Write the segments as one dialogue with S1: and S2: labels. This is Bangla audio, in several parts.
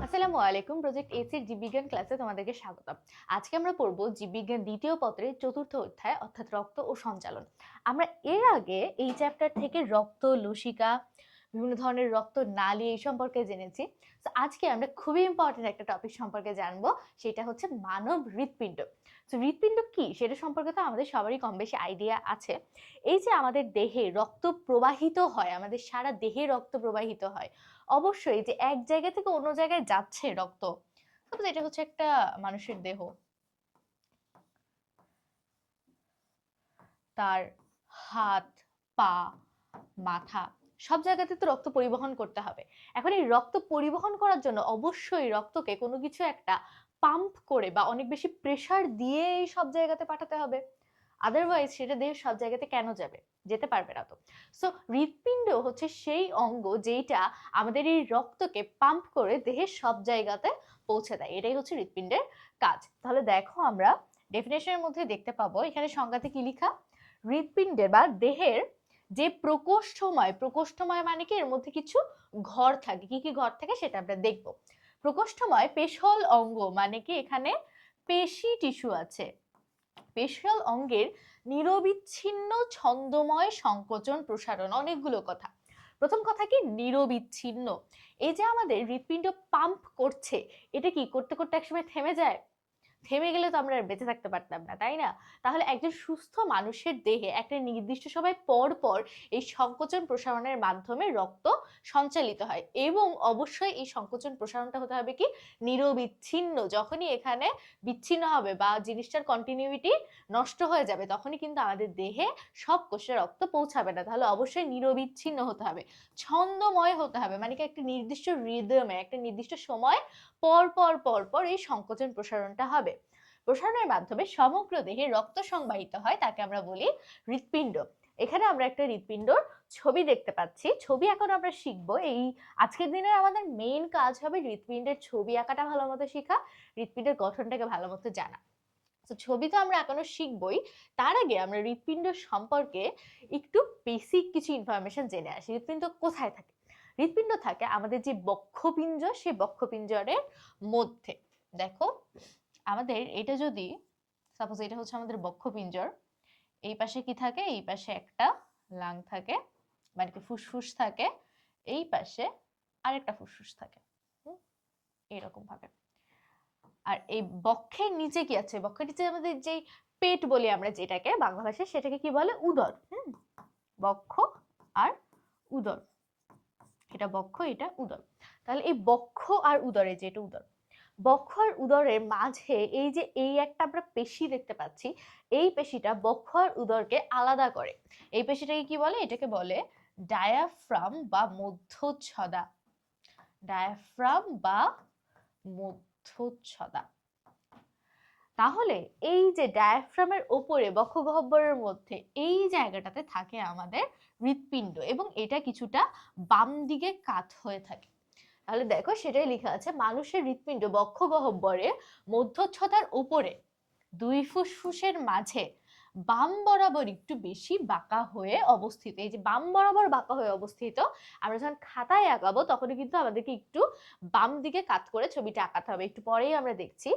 S1: আসসালামু আলাইকুম। প্রজেক্ট এসির জীববিজ্ঞান ক্লাসে তোমাদেরকে স্বাগতম। আজকে আমরা পড়ব জীববিজ্ঞান দ্বিতীয় পত্রের চতুর্থ অধ্যায় অর্থাৎ রক্ত ও সঞ্চালন। আমরা এর আগে এই চ্যাপ্টার থেকে রক্ত, লসিকা, বিভিন্ন ধরনের রক্ত নালী এই সম্পর্কে জেনেছি। তো আজকে আমরা খুবই ইম্পর্টেন্ট একটা টপিক সম্পর্কে জানবো, সেটা হচ্ছে মানব হৃৎপিণ্ড। তো হৃৎপিণ্ড কি সেটা সম্পর্কে তো আমাদের সবারই কম বেশি আইডিয়া আছে। এই যে আমাদের দেহে রক্ত প্রবাহিত হয়, আমাদের সারা দেহে রক্ত প্রবাহিত হয়, অবশ্যই যে এক জায়গা থেকে অন্য জায়গায় যাচ্ছে রক্ত। সাপোজ এটা হচ্ছে একটা মানুষের দেহ, তার হাত, পা, মাথা সব জায়গাতে তো রক্ত পরিবহন করতে হবে। এখন এই রক্ত পরিবহন করার জন্য অবশ্যই রক্তকে কোনো কিছু একটা পাম্প করে বা অনেক বেশি প্রেসার দিয়ে এই সব জায়গাতে পাঠাতে হবে। আদারওয়াইজ সেটা দেহের সব জায়গাতে কেন যাবে, যেতে পারবে না তো। সো হৃৎপিণ্ড হচ্ছে সেই অঙ্গ যেটা আমাদের এই রক্তকে পাম্প করে দেহের সব জায়গাতে পৌঁছে দেয়, এটাই হচ্ছে হৃৎপিণ্ডের কাজ। তাহলে দেখো আমরা ডেফিনেশনের মধ্যে দেখতে পাবো এখানে সংজ্ঞাতে কি লেখা, হৃৎপিণ্ডের বা দেহের যে প্রকোষ্ঠময়, প্রকোষ্ঠময় মানে কি এর মধ্যে কিছু ঘর থাকে, কি কি ঘর থাকে সেটা আমরা দেখব। প্রকোষ্ঠময় পেশল অঙ্গ মানে কি এখানে পেশি টিস্যু আছে, পেশিয়াল অঙ্গের নিরবিচ্ছিন্ন ছন্দময় সংকোচন প্রসারণ। অনেকগুলো কথা। প্রথম কথা কি নিরবিচ্ছিন্ন, এই যে আমাদের হৃৎপিণ্ড পাম্প করছে, এটা কি করতে করতে একসময় থেমে যায়? থেমে গেলে তো আমরা বেঁচে থাকতে পারতাম না, তাই না? তাহলে একজন সুস্থ মানুষের দেহে একটা নির্দিষ্ট সময় পর পর এই সংকোচন প্রসারণের মাধ্যমে রক্ত সঞ্চালিত হয়, এবং অবশ্যই এই সংকোচন প্রসারণটা হতে হবে কি নিরবিচ্ছিন্ন। যখনই এখানে বিচ্ছিন্ন হবে বা জিনিসটার কন্টিনিউইটি নষ্ট হয়ে যাবে, তখনই কিন্তু আমাদের দেহে সব কোষে রক্ত পৌঁছাবে না। তাহলে অবশ্যই নিরবিচ্ছিন্ন হতে হবে, ছন্দময় হতে হবে, মানে কি একটা নির্দিষ্ট রিদমে একটা নির্দিষ্ট সময় পর পর পর পর এই সংকোচন প্রসারণটা হবে। প্রসারণের মাধ্যমে সমগ্র দেহে রক্ত সংবাহিত হয়, তাকে আমরা বলি হৃৎপিণ্ড। এখানে আমরা একটা হৃৎপিণ্ডর ছবি দেখতে পাচ্ছি। ছবি এখন আমরা শিখবো। এই আজকের দিনের আমাদের মেইন কাজ হবে হৃৎপিণ্ডের ছবি আঁকাটা ভালো মতো শেখা, হৃৎপিণ্ডের গঠনটাকে ভালো মতো জানা। তো ছবি তো আমরা এখনো শিখবই, তার আগে আমরা হৃৎপিণ্ড সম্পর্কে একটু বেসিক কিছু ইনফরমেশন জেনে আসি। হৃৎপিণ্ড কোথায় থাকে? হৃৎপিণ্ড থাকে আমাদের যে বক্ষপিঞ্জ, সেই বক্ষপিঞ্জরের মধ্যে। দেখো আমাদের এটা যদি সাপোজ এটা হচ্ছে আমাদের বক্ষপিঞ্জর, এই পাশে কি থাকে, এই পাশে একটা লাং থাকে, মানে কি ফুসফুস থাকে, এই পাশে আরেকটা ফুসফুস থাকে, এইরকম ভাবে। আর এই বক্ষের নিচে কি আছে? বক্ষের নিচে আমাদের যেই পেট বলি আমরা যেটাকে বাংলা ভাষায়, সেটাকে কি বলে? উদর। বক্ষ আর উদর, এটা বক্ষ, এটা উদর। তাহলে এই বক্ষ আর উদরে, যে এটা উদর, বক্ষ আর উদরের মাঝে এই যে এই একটা আমরা পেশি দেখতে পাচ্ছি, এই পেশিটা বক্ষ আর উদরকে আলাদা করে। এই পেশিটাকে কি বলে? এটাকে বলে ডায়াফ্রাম বা মধ্যচ্ছদা। ডায়াফ্রাম বা মধ্যচ্ছদা। তাহলে এই যে ডায়াফ্রামের ওপরে বক্ষগহ্বরের মধ্যে এই জায়গাটাতে থাকে আমাদের হৃৎপিণ্ড, এবং এটা কিছুটা বাম দিকে কাত হয়ে থাকে। তাহলে দেখো সেটাই লেখা আছে, মানুষের হৃৎপিণ্ড বক্ষগহ্বরে মধ্যচ্ছদার উপরে দুই ফুসফুসের মাঝে বাম বরাবর একটু বেশি বাঁকা হয়ে অবস্থিত। এই যে বাম বরাবর বাঁকা হয়ে অবস্থিত, আমরা যখন খাতায় আঁকাবো তখনই কিন্তু আমাদেরকে একটু বাম দিকে কাত করে ছবিটা আঁকাতে হবে, একটু পরেই আমরা দেখছি।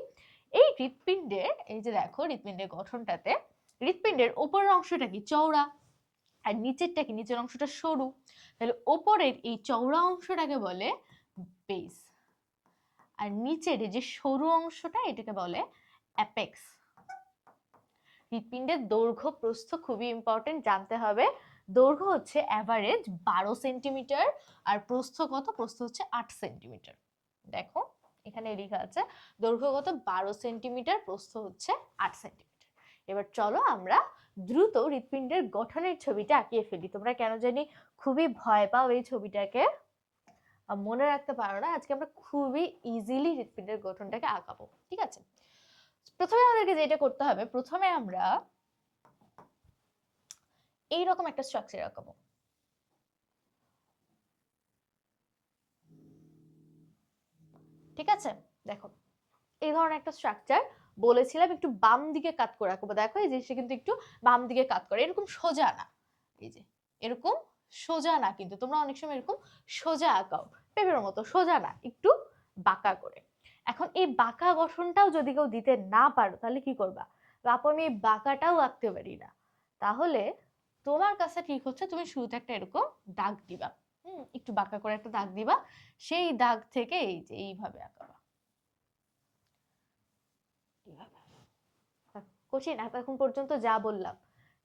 S1: এই হৃৎপিণ্ডের, এই যে দেখো হৃৎপিণ্ডের গঠনটাতে হৃৎপিণ্ডের উপরের অংশটা কি চওড়া, আর নিচেরটা কি, নিচের অংশটা সরু। তাহলে উপরের এই চওড়া অংশটাকে বলে বেস, আর নিচের যে সরু অংশটা এটাকে বলে অ্যাপেক্স। হৃৎপিণ্ডের দৈর্ঘ্য প্রস্থ খুবই ইম্পর্টেন্ট, জানতে হবে। দৈর্ঘ্য হচ্ছে অ্যাভারেজ 12 সেন্টিমিটার, আর প্রস্থ কত? প্রস্থ হচ্ছে 8 সেন্টিমিটার। দেখো এখানে লেখা আছে দৈর্ঘ্য কত? 12 সেন্টিমিটার, প্রস্থ হচ্ছে 8 সেন্টিমিটার। এবার চলো আমরা দ্রুত হৃৎপিণ্ডের গঠনের ছবিটা আঁকিয়ে ফেলি। তোমরা কেন জানি খুবই ভয় পাও এই ছবিটাকে, মনে রাখতে পারো না। আজকে আমরা খুবই ইজিলি হৃৎপিণ্ডের গঠনটাকে আঁকাবো, ঠিক আছে? প্রথমে আমাদেরকে যেটা করতে হবে, প্রথমে আমরা এইরকম একটা স্ট্রাকচার আঁকাবো। ঠিক আছে, দেখো এই ধরনের একটা স্ট্রাকচার বলেছিলাম একটু বাম দিকে কাত করে আঁকবো। দেখো এই জিনিসটা কিন্তু একটু বাম দিকে কাত করে, এরকম সোজা না, এই যে এরকম সোজা না, কিন্তু তোমরা অনেক সময় এরকম সোজা আঁকাও, পেঁপের মতো সোজা না, একটু বাঁকা করে। এখন এই বাঁকা গঠনটাও যদি কেউ দিতে না পারো তাহলে কি করবা? আপু আমি এই বাঁকাটাও আঁকতে পারি না, তাহলে তোমার কাছে ঠিক হচ্ছে তুমি শুরুতে একটা এরকম দাগ দিবা, একটু বাঁকা করে একটা দাগ দিবা, সেই দাগ থেকে এই যে এইভাবে আঁকাবা, এইভাবে। কঠিন এখন পর্যন্ত যা বললাম,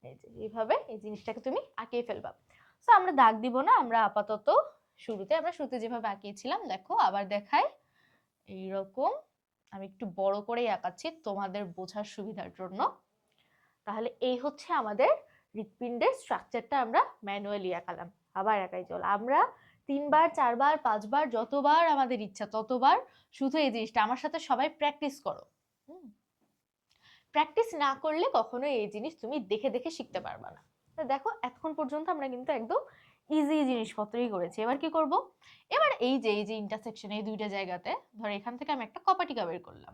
S1: এই যে এইভাবে এই জিনিসটাকে তুমি আঁকিয়ে ফেলবা। তো আমরা দাগ দিব না, আমরা আপাতত শুরুতে যেভাবে আঁকিয়েছিলাম, দেখো আবার দেখাই, এইরকম আমি একটু বড় করেই আঁকাচ্ছি তোমাদের বোঝার সুবিধার জন্য। তাহলে এই হচ্ছে আমাদের হৃৎপিণ্ডের স্ট্রাকচারটা আমরা ম্যানুয়ালি আঁকালাম। আবার আঁকাই চল, আমরা 3বার 4বার 5বার যতবার আমাদের ইচ্ছা ততবার শুধু এই জিনিসটা আমার সাথে সবাই প্র্যাকটিস করো। প্র্যাকটিস না করলে কখনো এই জিনিস তুমি দেখে দেখে শিখতে পারবা না। দেখো এতক্ষণ পর্যন্ত আমরা কিন্তু একদম ইজি জিনিসপত্রই করেছি। এবার কি করব? এবার এই যে ইন্টারসেকশন এই দুইটা জায়গাতে ধর এখান থেকে আমি একটা কপাটিকা বের করলাম,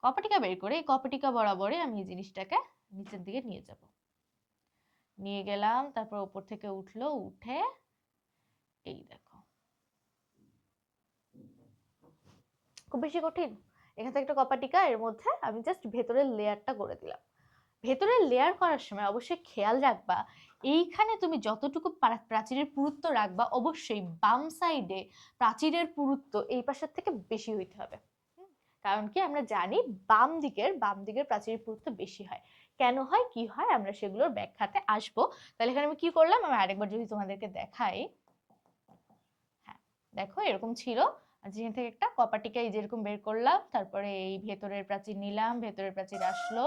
S1: কপাটিকা বের করে এই কপাটিকা বরাবরে আমি এই জিনিসটাকে নিচের দিকে নিয়ে যাব, নিয়ে গেলাম, তারপর উপর থেকে উঠলো, উঠে এই দেখো, খুব বেশি কঠিন? এখান থেকে একটা কপাটিকা, এর মধ্যে আমি জাস্ট ভেতরের লেয়ারটা করে দিলাম। ভেতরের লেয়ার করার সময় অবশ্যই খেয়াল রাখবা এইখানে তুমি যতটুকু প্রাচীরের পুরুত্ব রাখবা অবশ্যই বাম সাইডে প্রাচীরের পুরুত্ব এই পাশের থেকে বেশি হইতে হবে। কারণ কি আমরা জানি বাম দিকের প্রাচীরের পুরুত্ব বেশি হয়। কেন হয় কি হয় আমরা সেগুলোর ব্যাখ্যাতে আসবো। তাহলে এখানে আমি কি করলাম, আমি আরেকবার যদি তোমাদেরকে দেখাই, হ্যাঁ দেখো এরকম ছিল, যেখান থেকে একটা কপাটিকা এই যেরকম বের করলাম, তারপরে এই ভেতরের প্রাচীর নিলাম, ভেতরের প্রাচীর আসলো,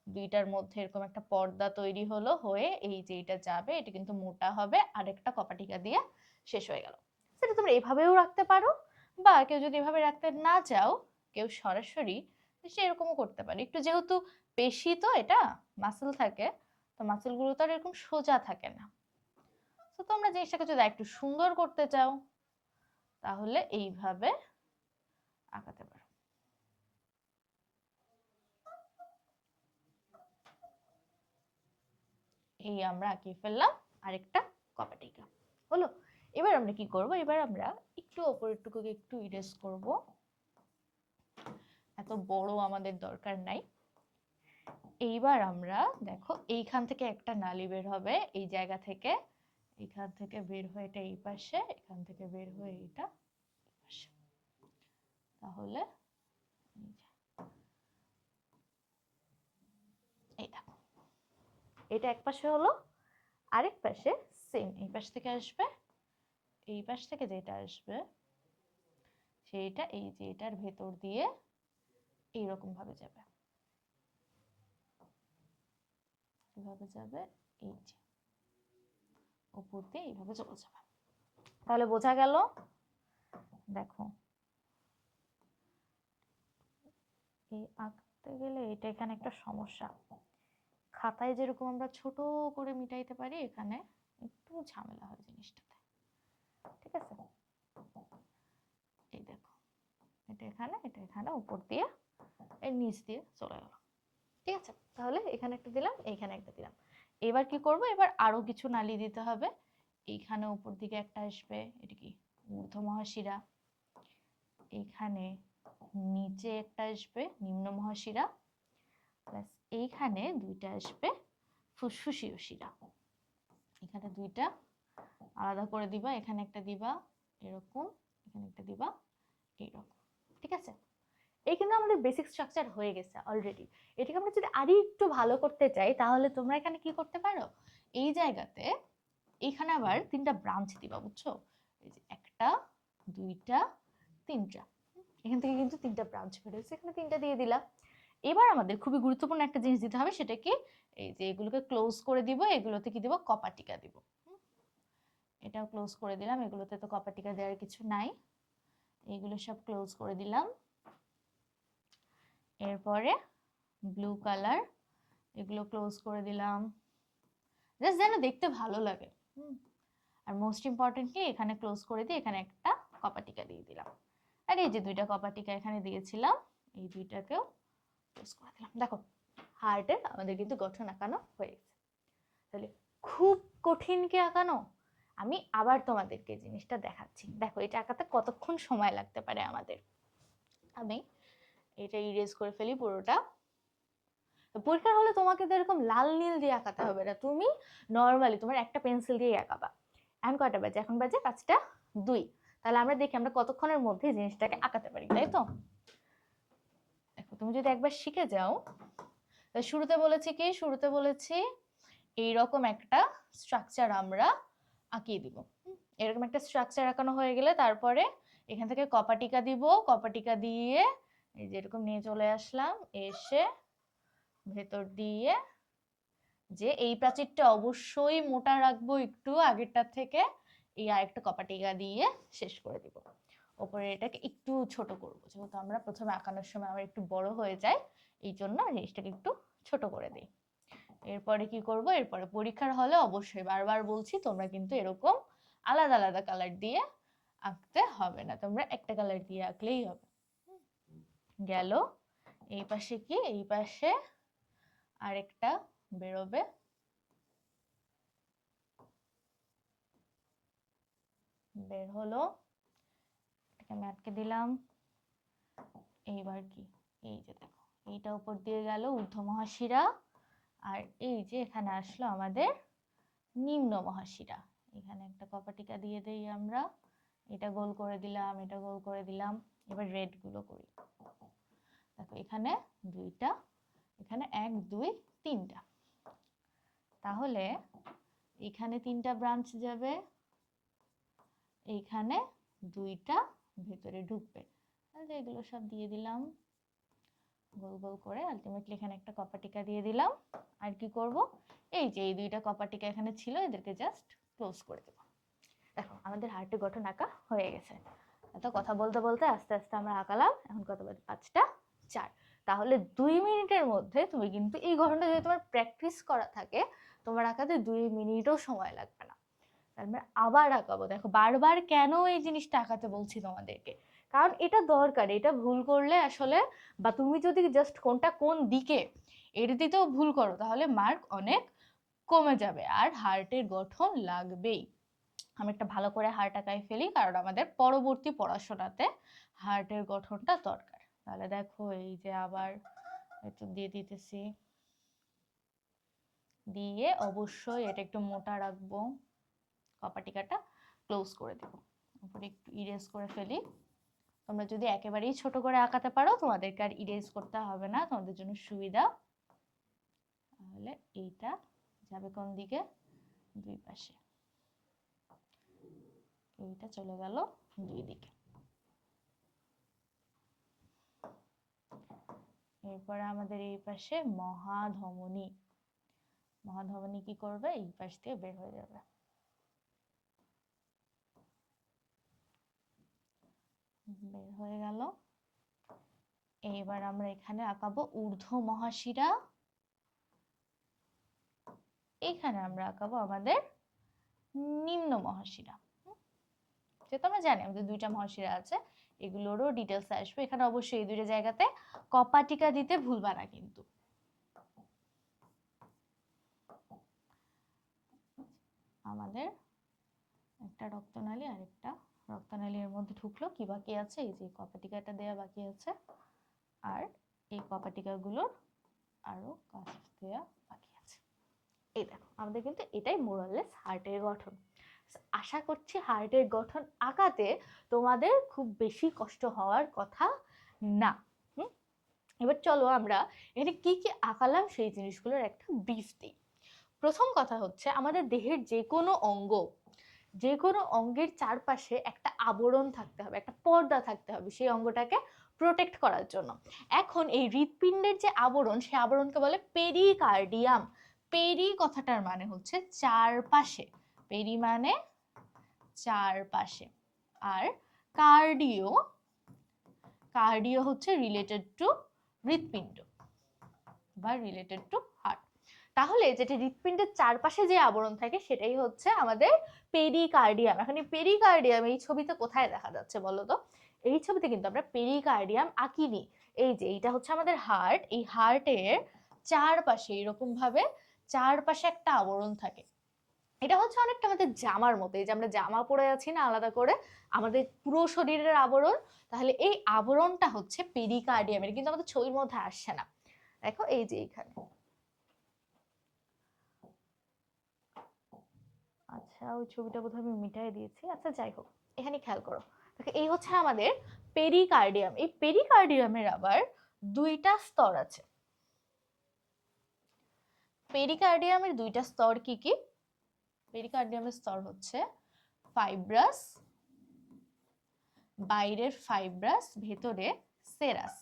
S1: দুইটার মধ্যে এরকম একটা পর্দা তৈরি হলো, হয়ে এই যে এটা যাবে, এটা কিন্তু মোটা হবে, আরেকটা কপাটিকা দিয়ে শেষ হয়ে গেল। সেটা তোমরা এভাবেও রাখতে পারো, বা কেউ যদি এভাবে রাখতে না চাও, কেউ সরাসরি সে এরকমও করতে পারে। একটু যেহেতু পেশি তো এটা মাসল থাকে, তো মাসল গুলো তো আর এরকম সোজা থাকে না, তো তোমরা জিনিসটাকে যদি একটু সুন্দর করতে চাও তাহলে এইভাবে আঁকাতে পারো। এই আমরা আঁকিয়ে ফেললাম আরেকটা কপাটিকা, হলো। এবার আমরা কি করব, এবার আমরা একটু উপরের টুকুকে একটু ইরেজ করব, এত বড় আমাদের দরকার নাই। এইবার আমরা দেখো এইখান থেকে একটা নালি বের হবে, এই জায়গা থেকে, এখান থেকে বের হয়ে এটা এই পাশে, এখান থেকে বের হয়ে এটা এই পাশে। তাহলে এই দেখো এটা এক পাশে হলো, আরেক পাশে সেম এই পাশ থেকে আসবে, এই পাশ থেকে যেটা আসবে সেইটা এই যে এটার ভেতর দিয়ে এইরকম ভাবে যাবে, এইভাবে যাবে, এই যে উপর দিয়ে এইভাবে চলে যাবে। তাহলে বোঝা গেল? দেখো এই আঁকতে গেলে এটা এখানে একটা সমস্যা, খাতায় যেরকম আমরা ছোট করে মিটাইতে পারি এখানে একটু ঝামেলা হয় জিনিসটাতে, ঠিক আছে? এই দেখো এটা এখানে উপর দিয়ে এর নিচ দিয়ে চলে গেল, ঠিক আছে? তাহলে এখানে একটা দিলাম, এইখানে একটা দিলাম। এবার কি করব, এবার আরো কিছু নালি দিতে হবে। এইখানে উপর দিকে একটা আসবে, এটা কি ঊর্ধ্ব মহাশিরা, এইখানে নিচে একটা আসবে নিম্ন মহাশিরা, প্লাস এইখানে দুইটা আসবে ফুসফুসীয় শিরা। এখানে দুইটা আলাদা করে দিবা, এখানে একটা দিবা এরকম, এখানে একটা দিবা এইরকম, ঠিক আছে? এই কিন্তু আমাদের বেসিক স্ট্রাকচার হয়ে গেছে অলরেডি। এটাকে আমরা যদি আরো একটু ভালো করতে চাই তাহলে তোমরা এখানে কি করতে পারো, এই জায়গাতে এইখানে আবার 3টা ব্রাঞ্চ দিবা, বুঝছো? এই যে একটা, দুইটা, 3টা, এখান থেকে কিন্তু 3টা ব্রাঞ্চ বের হয়েছে, এখানে 3টা দিয়ে দিলাম। এবার আমাদের খুবই গুরুত্বপূর্ণ একটা জিনিস দিতে হবে, সেটা কি, এই যে এগুলোকে ক্লোজ করে দিব, এগুলোতে কি দিব, কপাটিকা দিব। এটাও ক্লোজ করে দিলাম, এগুলোতে তো কপাটিকা দেওয়ার কিছু নাই, এগুলো সব ক্লোজ করে দিলাম। এরপরে ব্লু কালার, এগুলো ক্লোজ করে দিলাম, জাস্ট যেন দেখতে ভালো লাগে। আর মোস্ট ইম্পর্টেন্টলি এখানে ক্লোজ করে দিয়ে এখানে একটা কপাটিকা দিয়ে দিলাম, আর এই যে 2টা কপাটিকা এখানে দিয়েছিলাম এই দুইটাকেও ক্লোজ করে দিলাম। দেখো হার্টের আমাদের কিন্তু গঠন আঁকানো হয়ে গেছে। তাহলে খুব কঠিন কি আঁকানো? আমি আবার তোমাদেরকে জিনিসটা দেখাচ্ছি। দেখো এটা আঁকাতে কতক্ষণ সময় লাগতে পারে আমাদের। আমি এটা ইরেজ করে ফেলি পুরোটা। পরীক্ষার হলে তোমাকে তো এরকম লাল নীল দিয়ে আঁকাতে হবে না, তুমি নর্মালি তোমার একটা পেন্সিল দিয়ে আঁকাবা। এখন কয়টা বাজে? এখন বাজে 5টা 2। তাহলে আমরা দেখি আমরা কতক্ষণের মধ্যে জিনিসটাকে আঁকাতে পারি, তাই তো? দেখো তুমি যদি একবার শিখে যাও, শুরুতে বলেছি কি, শুরুতে বলেছি এইরকম একটা স্ট্রাকচার আমরা আঁকিয়ে দিব। এরকম একটা স্ট্রাকচার আঁকানো হয়ে গেলে তারপরে এখান থেকে কপাটিকা দিব, কপাটিকা দিয়ে এই যে এরকম নিয়ে চলে আসলাম, এসে ভেতর দিয়ে যে এই প্রাচীরটা অবশ্যই মোটা রাখবো একটু আগেরটার থেকে, এই আরেকটা কপাটিকা দিয়ে শেষ করে দিব। ওপরে এটাকে একটু ছোট করবো, যেহেতু আমরা প্রথমে আঁকানোর সময় আমার একটু বড় হয়ে যায়, এই জন্য জিনিসটাকে একটু ছোট করে দিই। এরপরে কি করব, এরপরে পরীক্ষার হলে অবশ্যই বারবার বলছি তোমরা কিন্তু এরকম আলাদা আলাদা কালার দিয়ে আঁকতে হবে না, তোমরা একটা কালার দিয়ে আঁকলেই হবে। গেল। এই পাশে কি, এই পাশে আরেকটা বেরোবে, বের হলো, এটাকে আমি আটকে দিলাম। এইবার কি, এই যে দেখো এইটা উপর দিয়ে গেল ঊর্ধ্ব মহাশিরা, আর এই যে এখানে আসলো আমাদের নিম্ন মহাশিরা। এখানে একটা কপাটিকা দিয়ে দেই আমরা, এটা গোল করে দিলাম, এটা গোল করে দিলাম। এবার রেড গুলো করি। দেখো এখানে 2টা, এখানে 1 2 3টা, তাহলে এখানে 3টা ব্রাঞ্চ যাবে, এইখানে 2টা ভেতরে ঢুকবে। তাহলে এগুলো সব দিয়ে দিলাম গোল গোল করে। আলটিমেটলি এখানে একটা কপাটিকা দিয়ে দিলাম। আর কি করব, এই যে এই 2টা কপাটিকা এখানে ছিল, এদেরকে জাস্ট ক্লোজ করে দেব। দেখো আমাদের হার্টের গঠন আঁকা হয়ে গেছে। এত কথা বলতে বলতে আস্তে আস্তে আমরা আঁকালাম। এখন কত বাজে? 5টা 4। তাহলে 2 মিনিটের মধ্যে তুমি কিন্তু এই গঠনটা যদি তোমার প্র্যাকটিস করা থাকে, তোমার আঁকাতে 2 মিনিটও সময় লাগবে না। আমরা আবার আঁকাবো। দেখো বারবার কেন এই জিনিসটা আঁকাতে বলছি তোমাদেরকে, কারণ এটা দরকার। এটা ভুল করলে আসলে, বা তুমি যদি জাস্ট কোনটা কোন দিকে এর দিতেও ভুল করো, তাহলে মার্ক অনেক কমে যাবে, আর হার্টের গঠন লাগবেই। আমি একটা ভালো করে হার্ট আঁকাই ফেলি, কারণ আমাদের পরবর্তী পড়াশোনাতে হার্টের গঠনটা দরকার। তাহলে দেখো এই যে আবার একটু দিয়ে দিতেছি, দিয়ে অবশ্যই এটা একটু মোটা রাখবো, কপাটিকাটা ক্লোজ করে দেব। উপরে একটু ইরেজ করে ফেলি। তোমরা যদি একেবারেই ছোট করে আঁকাতে পারো, তোমাদেরকে আর ইরেজ করতে হবে না, তোমাদের জন্য সুবিধা। তাহলে এইটা যাবে কোন দিকে? 2 পাশে। এইটা চলে গেল 2 দিকে। এরপরে আমাদের এই পাশে মহাধমনী। মহাধমনী কি করবে? এই পাশ দিয়ে বের হয়ে যাবে। বের হয়ে গেল। এইবার আমরা এখানে আঁকাবো ঊর্ধ্ব মহাশিরা, এইখানে আমরা আঁকাবো আমাদের নিম্ন মহাশিরা। যেহেতু আমরা জানি আমাদের 2টা মহাশিরা আছে, এগুলোরও ডিটেলস আসবে। এখানে অবশ্যই এই 2টা জায়গাতে কপাটিকা দিতে ভুলবা না কিন্তু। আমাদের একটা রক্তনালী আর একটা রক্তনালীর মধ্যে ঢুকলো, কি বাকি আছে? এই যে কপাটিকাটা দেওয়া বাকি আছে, আর এই কপাটিকাগুলোর আরো কাজ দেওয়া বাকি আছে। এই দেখো আমাদের কিন্তু এটাই মোরাললেস হার্টের গঠন। আশা করছি হার্টের গঠন আঁকাতে তোমাদের খুব বেশি কষ্ট হওয়ার কথা না। এবার চলো আমরা এখানে কি কি আঁকালাম সেই জিনিসগুলোর একটা ব্রিফ দিই। প্রথম কথা হচ্ছে, আমাদের দেহের যে কোনো অঙ্গ, যে কোনো অঙ্গের চারপাশে একটা আবরণ থাকতে হবে, একটা পর্দা থাকতে হবে সেই অঙ্গটাকে প্রোটেক্ট করার জন্য। এখন এই হৃৎপিণ্ডের যে আবরণ, সেই আবরণকে বলে পেরিকার্ডিয়াম। পেরি কথাটার মানে হচ্ছে চারপাশে, পেরি মানে চারপাশে, আর কার্ডিও, কার্ডিও হচ্ছে রিলেটেড টু হৃৎপিণ্ড বা রিলেটেড টু হার্ট। তাহলে যেটা হৃৎপিণ্ডের চারপাশে যে আবরণ থাকে সেটাই হচ্ছে আমাদের পেরিকার্ডিয়াম। এখন এই পেরিকার্ডিয়াম এই ছবিতে কোথায় দেখা যাচ্ছে বলো তো? এই ছবিতে কিন্তু আমরা পেরিকার্ডিয়াম আঁকিনি। এই যে এইটা হচ্ছে আমাদের হার্ট, এই হার্টের চারপাশে এরকম ভাবে চারপাশে একটা আবরণ থাকে। এটা হচ্ছে অনেকটা আমাদের জামার মতো, এই যে আমরা জামা পরে আছি না আলাদা করে আমাদের পুরো শরীরের আবরণ, তাহলে এই আবরণটা হচ্ছে পেরিকার্ডিয়ামের, কিন্তু আমাদের ছবির মধ্যে আসছে না। দেখো এই যে এইখানে, আচ্ছা ওই ছবিটা বোধহয় আমি মিটাই দিয়েছি, আচ্ছা যাই হোক, এখানে খেয়াল করো। দেখো এই হচ্ছে আমাদের পেরিকার্ডিয়াম। এই পেরিকার্ডিয়ামের আবার দুইটা স্তর আছে। পেরিকার্ডিয়ামের দুইটা স্তর কি কি? পেরিকার্ডিয়ামের স্তর হচ্ছে ফাইব্রাস, বাইরের ফাইব্রাস, ভেতরে সেরাস।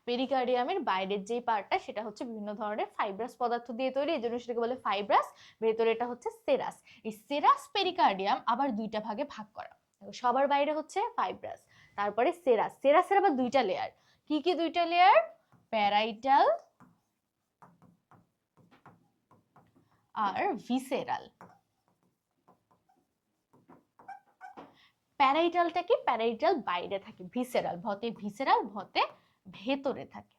S1: পেরিকার্ডিয়ামের বাইরের যেই পার্টটা সেটা হচ্ছে বিভিন্ন ধরনের ফাইব্রাস পদার্থ দিয়ে তৈরি, এই জন্য সেটাকে বলে ফাইব্রাস। ভেতরে এটা হচ্ছে সেরাস। এই সেরাস পেরিকার্ডিয়াম আবার দুইটা ভাগে ভাগ করা। সবার বাইরে হচ্ছে ফাইব্রাস, তারপরে সেরাস। সেরাসের আবার দুইটা লেয়ার। কি কি দুইটা লেয়ার? প্যারাইটাল আর ভিসেরাল। প্যারাইটালটা কি? প্যারাইটাল বাইরে থাকে, ভিসেরাল ভতে ভিসেরাল ভতে ভেতরে থাকে।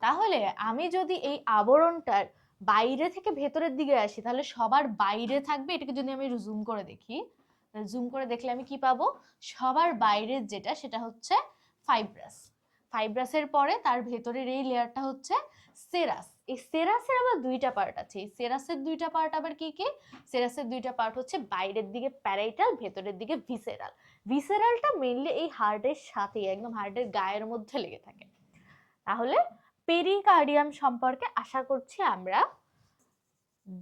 S1: তাহলে আমি যদি এই আবরণটার বাইরে থেকে ভেতরের দিকে আসি তাহলে সবার বাইরে থাকবে, এটাকে যদি আমি জুম করে দেখি, জুম করে দেখলে আমি কি পাবো? সবার বাইরের যেটা সেটা হচ্ছে ফাইব্রাস। ফাইব্রাসের পরে তার ভেতরের এই লেয়ারটা হচ্ছে সেরাস। এই সেরাসের আবার দুইটা পার্ট আছে। এই সেরাসের দুইটা পার্ট আবার কি কি? সেরাসের দুইটা পার্ট হচ্ছে বাইরের দিকে প্যারাইটাল, ভেতরের দিকে ভিসেরাল। ভিসেরালটা মেইনলি এই হার্টের সাথে, একদম হার্টের গায়ের মধ্যে লেগে থাকে। তাহলে পেরিকার্ডিয়াম সম্পর্কে আশা করছি আমরা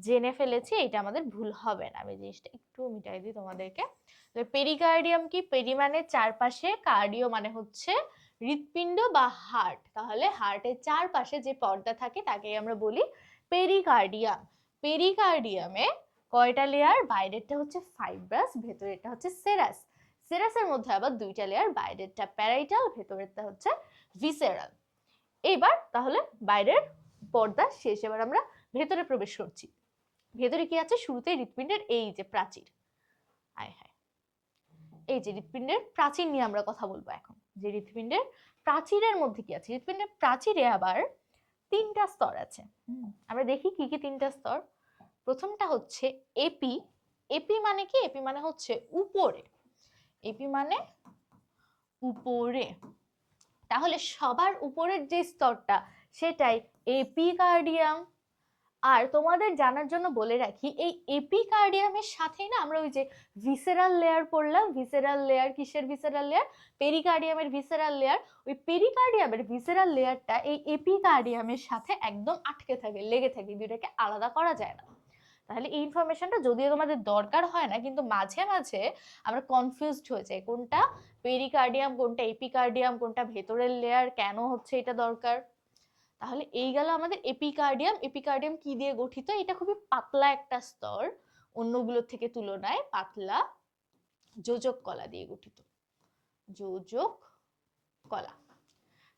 S1: জেনে ফেলেছি, এটা আমাদের ভুল হবে না। আমি জিনিসটা একটু মিটাই দিই তোমাদেরকে। পেরিকার্ডিয়াম কি? পেরি মানে চারপাশে, কার্ডিও মানে হচ্ছে হৃৎপিণ্ড বা হার্ট। তাহলে হার্টের চারপাশে যে পর্দা থাকে তাকে আমরা বলি পেরিকার্ডিয়াম। পেরিকার্ডিয়ামে কয়টা লেয়ার? বাইরেরটা হচ্ছে ফাইব্রাস, ভেতরেরটা হচ্ছে সেরাস। সেরাসের মধ্যে আবার দুইটা লেয়ার, বাইরেরটা প্যারাইটাল, ভেতরেরটা হচ্ছে ভিসেরাল। এইবার তাহলে বাইরের পর্দা শেষ, এবার আমরা ভেতরে প্রবেশ করছি। ভেতরে কি আছে? শুরুতে হৃৎপিণ্ডের এই যে প্রাচীর, হায় হায়, এই যে হৃৎপিণ্ডের প্রাচীর নিয়ে আমরা কথা বলবো এখন, যে হৃৎপিণ্ডের প্রাচীরের মধ্যে কি আছে। হৃৎপিণ্ডের প্রাচীরে আবার তিনটা স্তর আছে। আমরা দেখি কি কি তিনটা স্তর। প্রথমটা হচ্ছে এপি। এপি মানে কি? এপি মানে হচ্ছে উপরে। এপি মানে উপরে। তাহলে সবার উপরের যে স্তরটা সেটাই এপিকার্ডিয়াম। আর তোমাদের জানার জন্য বলে রাখি, এই এপিকার্ডিয়ামের সাথেই না আমরা ওই যে ভিসেরাল লেয়ার পড়লাম। ভিসেরাল লেয়ার কিসের? ভিসেরাল লেয়ার পেরিকার্ডিয়ামের ভিসেরাল লেয়ার। ওই পেরিকার্ডিয়ামের ভিসেরাল লেয়ারটা এই এপিকার্ডিয়ামের সাথে একদম আটকে থাকে, লেগে থাকে, দুইটাকে আলাদা করা যায় না। তাহলে এই ইনফরমেশনটা যদিও তোমাদের দরকার হয় না, কিন্তু মাঝে মাঝে আমরা কনফিউজড হয়ে যাই, কোনটা পেরিকার্ডিয়াম, কোনটা এপিকার্ডিয়াম, কোনটা ভেতরের লেয়ার, কেন হচ্ছে এটা দরকার। তাহলে এই গেল আমাদের এপিকার্ডিয়াম। এপিকার্ডিয়াম কি দিয়ে গঠিত? এটা খুবই পাতলা একটা স্তর, অন্যগুলোর থেকে তুলনায় পাতলা, যোজক কলা দিয়ে গঠিত। যোজক কলা।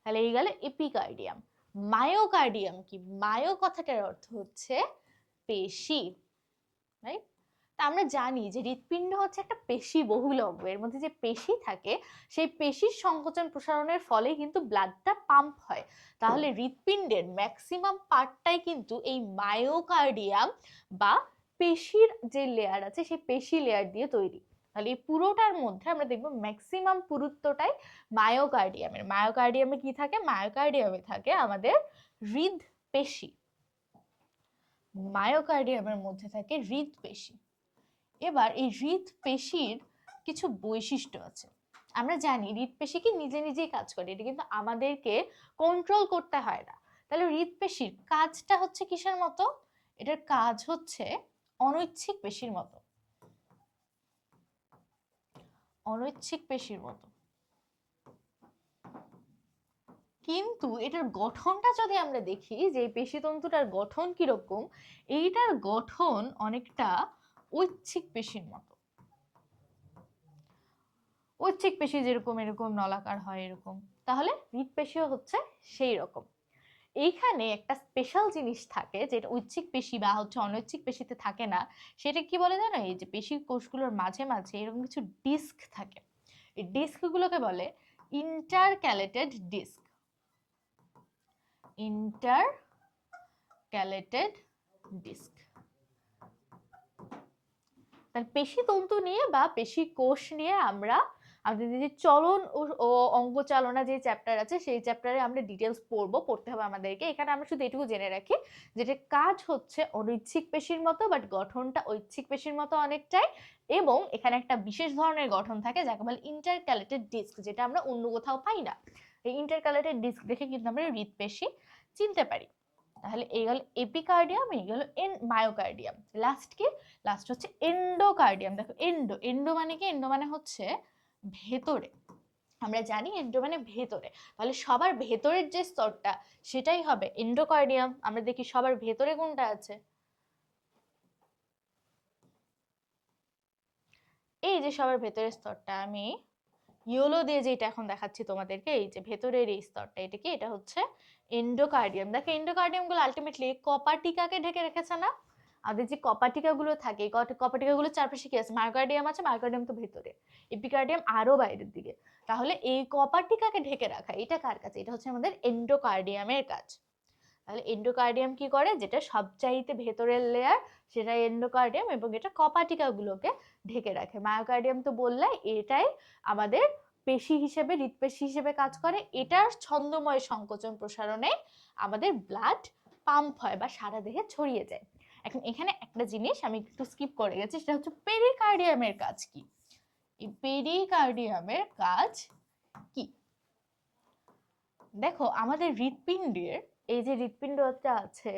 S1: তাহলে এই গেল এপিকার্ডিয়াম। মায়োকার্ডিয়াম কি? মায়ো কথাটার অর্থ হচ্ছে পেশি, রাইট? তা আমরা জানি যে হৃৎপিণ্ড হচ্ছে একটা পেশি বহুল অঙ্গ। এর মধ্যে যে পেশি থাকে সেই পেশির সংকোচন প্রসারণের ফলে কিন্তু ব্লাডটা পাম্প হয়। তাহলে হৃৎপিণ্ডের ম্যাক্সিমাম পার্টটাই কিন্তু এই মায়োকার্ডিয়াম বা পেশির যে লেয়ার আছে সেই পেশি লেয়ার দিয়ে তৈরি। তাহলে এই পুরোটার মধ্যে আমরা দেখবো ম্যাক্সিমাম পুরুত্বটাই মায়োকার্ডিয়ামের। মায়োকার্ডিয়ামে কি থাকে? মায়োকার্ডিয়ামে থাকে আমাদের হৃদপেশি। মায়োকার্ডিয়ামের মধ্যে থাকে হৃদপেশি। এবার এই হৃদপেশির কিছু বৈশিষ্ট্য আছে। আমরা জানি হৃদপেশি কি নিজে নিজেই কাজ করে, এটা কিন্তু আমাদেরকে কন্ট্রোল করতে হয় না। তাহলে হৃদপেশির কাজটা হচ্ছে কিসের মতো? এটার কাজ হচ্ছে অনৈচ্ছিক পেশির মতো। অনৈচ্ছিক পেশির মতো। কিন্তু এটার গঠনটা যদি আমরা দেখি যে এই পেশিতন্তুটার গঠন কিরকম, এইটার গঠন অনেকটা ঐচ্ছিক পেশির মতো। ঐচ্ছিক পেশি যেরকম এরকম নলাকার হয় এরকম, তাহলে হৃদপেশিও হচ্ছে সেই রকম। এইখানে একটা স্পেশাল জিনিস থাকে যেটা ঐচ্ছিক পেশি বা হচ্ছে অনৈচ্ছিক পেশিতে থাকে না। সেটা কি বলে জানো? এই যে পেশি কোষগুলোর মাঝে মাঝে এরকম কিছু ডিস্ক থাকে। এই ডিস্কগুলোকে বলে ইন্টারক্যালেটেড ডিস্ক। Intercalated disk. তাহলে পেশি তন্তু নিয়ে বা পেশি কোষ নিয়ে আমরা আমাদের যে চলন ও অঙ্গ চালনা যে চ্যাপ্টার আছে সেই চ্যাপ্টারে আমরা ডিটেলস পড়তে হবে আমাদেরকে। এখানে আমরা শুধু এটুকু জেনে রাখি যেটা কাজ হচ্ছে অনৈচ্ছিক পেশির মতো, বাট গঠনটা ঐচ্ছিক পেশির মতো অনেকটাই, এবং এখানে একটা বিশেষ ধরনের গঠন থাকে যাকে বলে ইন্টারক্যালেটেড ডিস্ক, যেটা আমরা অন্য কোথাও পাই না। এই ইন্টারক্যালেটেড ডিস্ক দেখে কিন্তু আমরা হৃৎপেশি চিনতে পারি। তাহলে এই গেল এপিকার্ডিয়াম, এই গেল মায়োকার্ডিয়াম। লাস্ট কি? লাস্ট হচ্ছে এন্ডোকার্ডিয়াম। দেখো এন্ডো, এন্ডো মানে কি? এন্ডো মানে হচ্ছে ভেতরে। আমরা জানি এন্ডো মানে ভেতরে, তাহলে সবার ভেতরের যে স্তরটা সেটাই হবে এন্ডোকার্ডিয়াম। আমরা দেখি সবার ভেতরে কোনটা আছে, এই যে সবার ভেতরের স্তরটা, আমি ইয়েলো দিয়ে যেটা এখন দেখাচ্ছি তোমাদেরকে, এই যে ভেতরের এই স্তরটা, এটা কি? এটা হচ্ছে এন্ডোকার্ডিয়াম। দেখো এন্ডোকার্ডিয়াম গুলো আলটিমেটলি কপাটিকাকে ঢেকে রেখেছে না? আমাদের যে কপাটিকা গুলো থাকে, কপাটিকা গুলো চারপাশে কি আছে? মায়োকার্ডিয়াম আছে, মায়োকার্ডিয়াম তো ভেতরে, এপিকার্ডিয়াম আরো বাইরের দিকে। তাহলে এই কপাটিকাকে ঢেকে রাখা এটা কার কাছে? এটা হচ্ছে আমাদের এন্ডোকার্ডিয়ামের কাজ। তাহলে এন্ডোকার্ডিয়াম কি করে? যেটা সবচাইতে ভেতরের লেয়ার সেটা এন্ডোকার্ডিয়াম, এবং এটা কপাটিকা গুলোকে ঢেকে রাখে। মায়োকার্ডিয়াম তো বললে এটাই আমাদের পেশি হিসেবে, হৃৎপেশি হিসেবে কাজ করে। এটার ছন্দময় সংকোচন প্রসারণে আমাদের ব্লাড পাম্প হয় বা সারা দেহে ছড়িয়ে যায়। এখন এখানে একটা জিনিস আমি একটু স্কিপ করে গেছি, সেটা হচ্ছে পেরিকার্ডিয়ামের কাজ কি। এই পেরিকার্ডিয়ামের কাজ কি? দেখো আমাদের হৃৎপিণ্ডের এই যে হৃৎপিণ্ডটা আছে,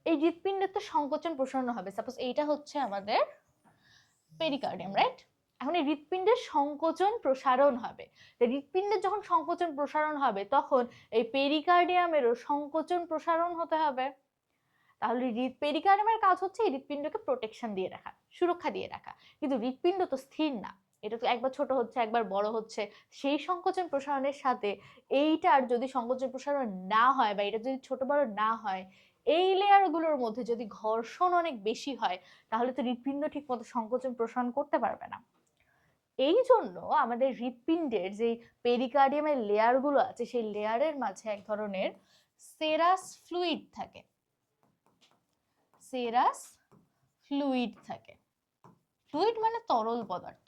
S1: এই হৃৎপিণ্ডের তো সংকোচন প্রসারণ হবে। সাপোজ এইটা হচ্ছে আমাদের পেরিকার্ডিয়াম, রাইট? এখন এই হৃৎপিণ্ডের সংকোচন প্রসারণ হবে। হৃৎপিণ্ডের যখন সংকোচন প্রসারণ হবে তখন এই পেরিকার্ডিয়ামেরও সংকোচন প্রসারণ হতে হবে। তাহলে পেরিকার্ডিয়ামের কাজ হচ্ছে এই হৃৎপিণ্ডকে প্রোটেকশন দিয়ে রাখা, সুরক্ষা দিয়ে রাখা। কিন্তু হৃৎপিণ্ড তো স্থির না, এটা তো একবার ছোট হচ্ছে একবার বড় হচ্ছে। সেই সংকোচন প্রসারণের সাথে এইটার যদি সংকোচন প্রসারণ না হয় বা এটা যদি ছোট বড় না হয়, এই লেয়ার গুলোর মধ্যে যদি ঘর্ষণ অনেক বেশি হয়, তাহলে তো হৃৎপিণ্ড ঠিক মতো সংকোচন প্রসারণ করতে পারবে না। এই জন্য আমাদের হৃৎপিণ্ডের যে পেরিকার্ডিয়ামের লেয়ার গুলো আছে, সেই লেয়ারের মাঝে এক ধরনের সেরাস ফ্লুইড থাকে। সেরাস ফ্লুইড থাকে। ফ্লুইড মানে তরল পদার্থ।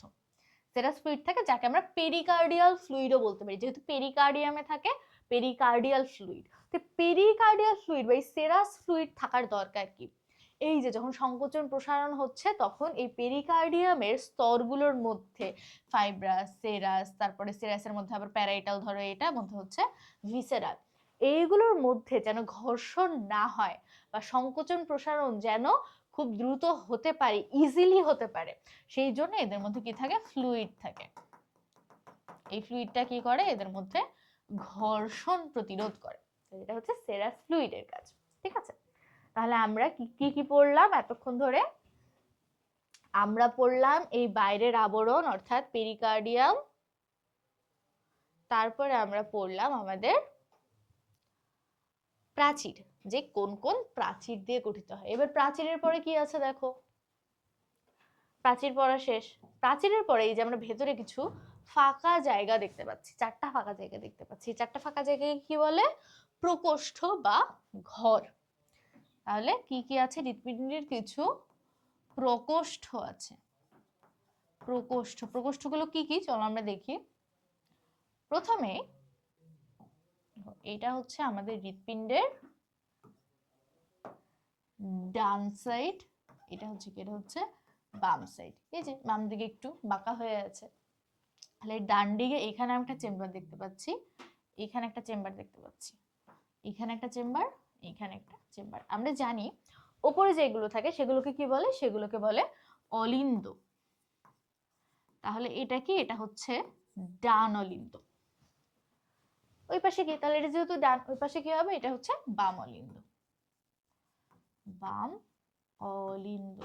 S1: সেরাস ফ্লুইড থাকে যাকে আমরা পেরিকার্ডিয়াল ফ্লুইডও বলতে পারি, যেহেতু পেরিকার্ডিয়ামে থাকে পেরিকার্ডিয়াল ফ্লুইড। তো পেরিকার্ডিয়াল ফ্লুইড বা সেরাস ফ্লুইড থাকার দরকার কি? এই যে যখন সংকোচন প্রসারণ হচ্ছে তখন এই পেরিকার্ডিয়ামের স্তরগুলোর মধ্যে ফাইব্রাস, সেরাস, তারপরে সেরাসের মধ্যে আবার প্যারাইটাল, ধরো এটা মধ্যে হচ্ছে ভিসেরাল, এইগুলোর মধ্যে যেন ঘর্ষণ না হয় বা সংকোচন প্রসারণ যেন খুব দ্রুত হতে পারে, ইজিলি হতে পারে, সেই জন্য এদের মধ্যে কি থাকে? ফ্লুইড থাকে। এই ফ্লুইডটা কি করে? এদের মধ্যে ঘর্ষণ প্রতিরোধ করে। এটা হচ্ছে সেরাস ফ্লুইডের কাজ। ঠিক আছে, তাহলে আমরা কি কি পড়লাম এতক্ষণ ধরে? আমরা পড়লাম এই বাইরের আবরণ অর্থাৎ পেরিকার্ডিয়াম, তারপরে আমরা পড়লাম আমাদের প্রাচীর, যে কোন কোন প্রাচীর দিয়ে গঠিত হয়। এবার প্রাচীরের পরে কি আছে দেখো, প্রাচীর পড়া শেষ। প্রাচীরের পরে এই যে আমরা ভেতরে কিছু ফাঁকা জায়গা দেখতে পাচ্ছি, চারটা ফাঁকা জায়গা দেখতে পাচ্ছি। চারটা ফাঁকা জায়গাকে কি বলে? প্রকোষ্ঠ বা ঘর। তাহলে কি কি আছে? হৃৎপিণ্ডের কিছু প্রকোষ্ঠ আছে। প্রকোষ্ঠ, প্রকোষ্ঠগুলো কি কি চলো আমরা দেখি। প্রথমে এটা হচ্ছে আমাদের হৃৎপিণ্ডের ডান সাইড, এটা হচ্ছে কি? এটা হচ্ছে বাম সাইড। এই যে বাম দিকে একটু বাঁকা হয়ে আছে, তাহলে ডান দিকে এখানে আমি একটা চেম্বার দেখতে পাচ্ছি, এখানে একটা চেম্বার দেখতে পাচ্ছি, এখানে একটা চেম্বার, এখানে একটা চেম্বার। আমরা জানি উপরে যেগুলো থাকে সেগুলোকে কি বলে? সেগুলোকে বলে অলিন্দ। তাহলে এটা কি? এটা হচ্ছে ডান অলিন্দ। ওই পাশে কি? তাহলে এটা যেহেতু ডান, ওই পাশে কি হবে? এটা হচ্ছে বাম অলিন্দ। বাম অলিন্দ,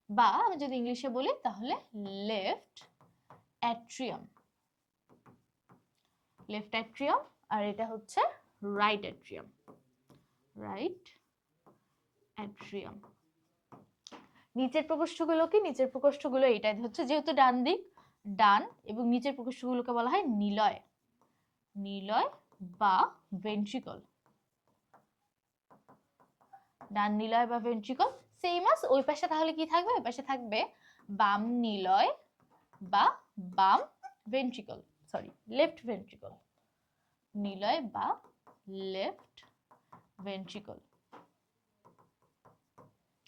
S1: বা আমি যদি ইংলিশে বলি তাহলে লেফট অ্যাট্রিয়াম। লেফট অ্যাট্রিয়াম, আর এটা হচ্ছে রাইট অ্যাট্রিয়াম। Right atrium. নিচের প্রকোষ্ঠগুলো কি? নিচের প্রকোষ্ঠগুলো এটাই হচ্ছে, যেহেতু ডান দিক, ডান, এবং নিচের প্রকোষ্ঠগুলোকে বলা হয় নিলয়। নিলয় বা ভেন্ট্রিকল। ডান নিলয় বা ভেন্ট্রিকল। সেম আস ওই পাশে তাহলে কি থাকবে, ওই পাশে থাকবে বাম নিলয় বা বাম ventricle, sorry left ventricle, Niloy বা লেফট ভেন্ট্রিকল।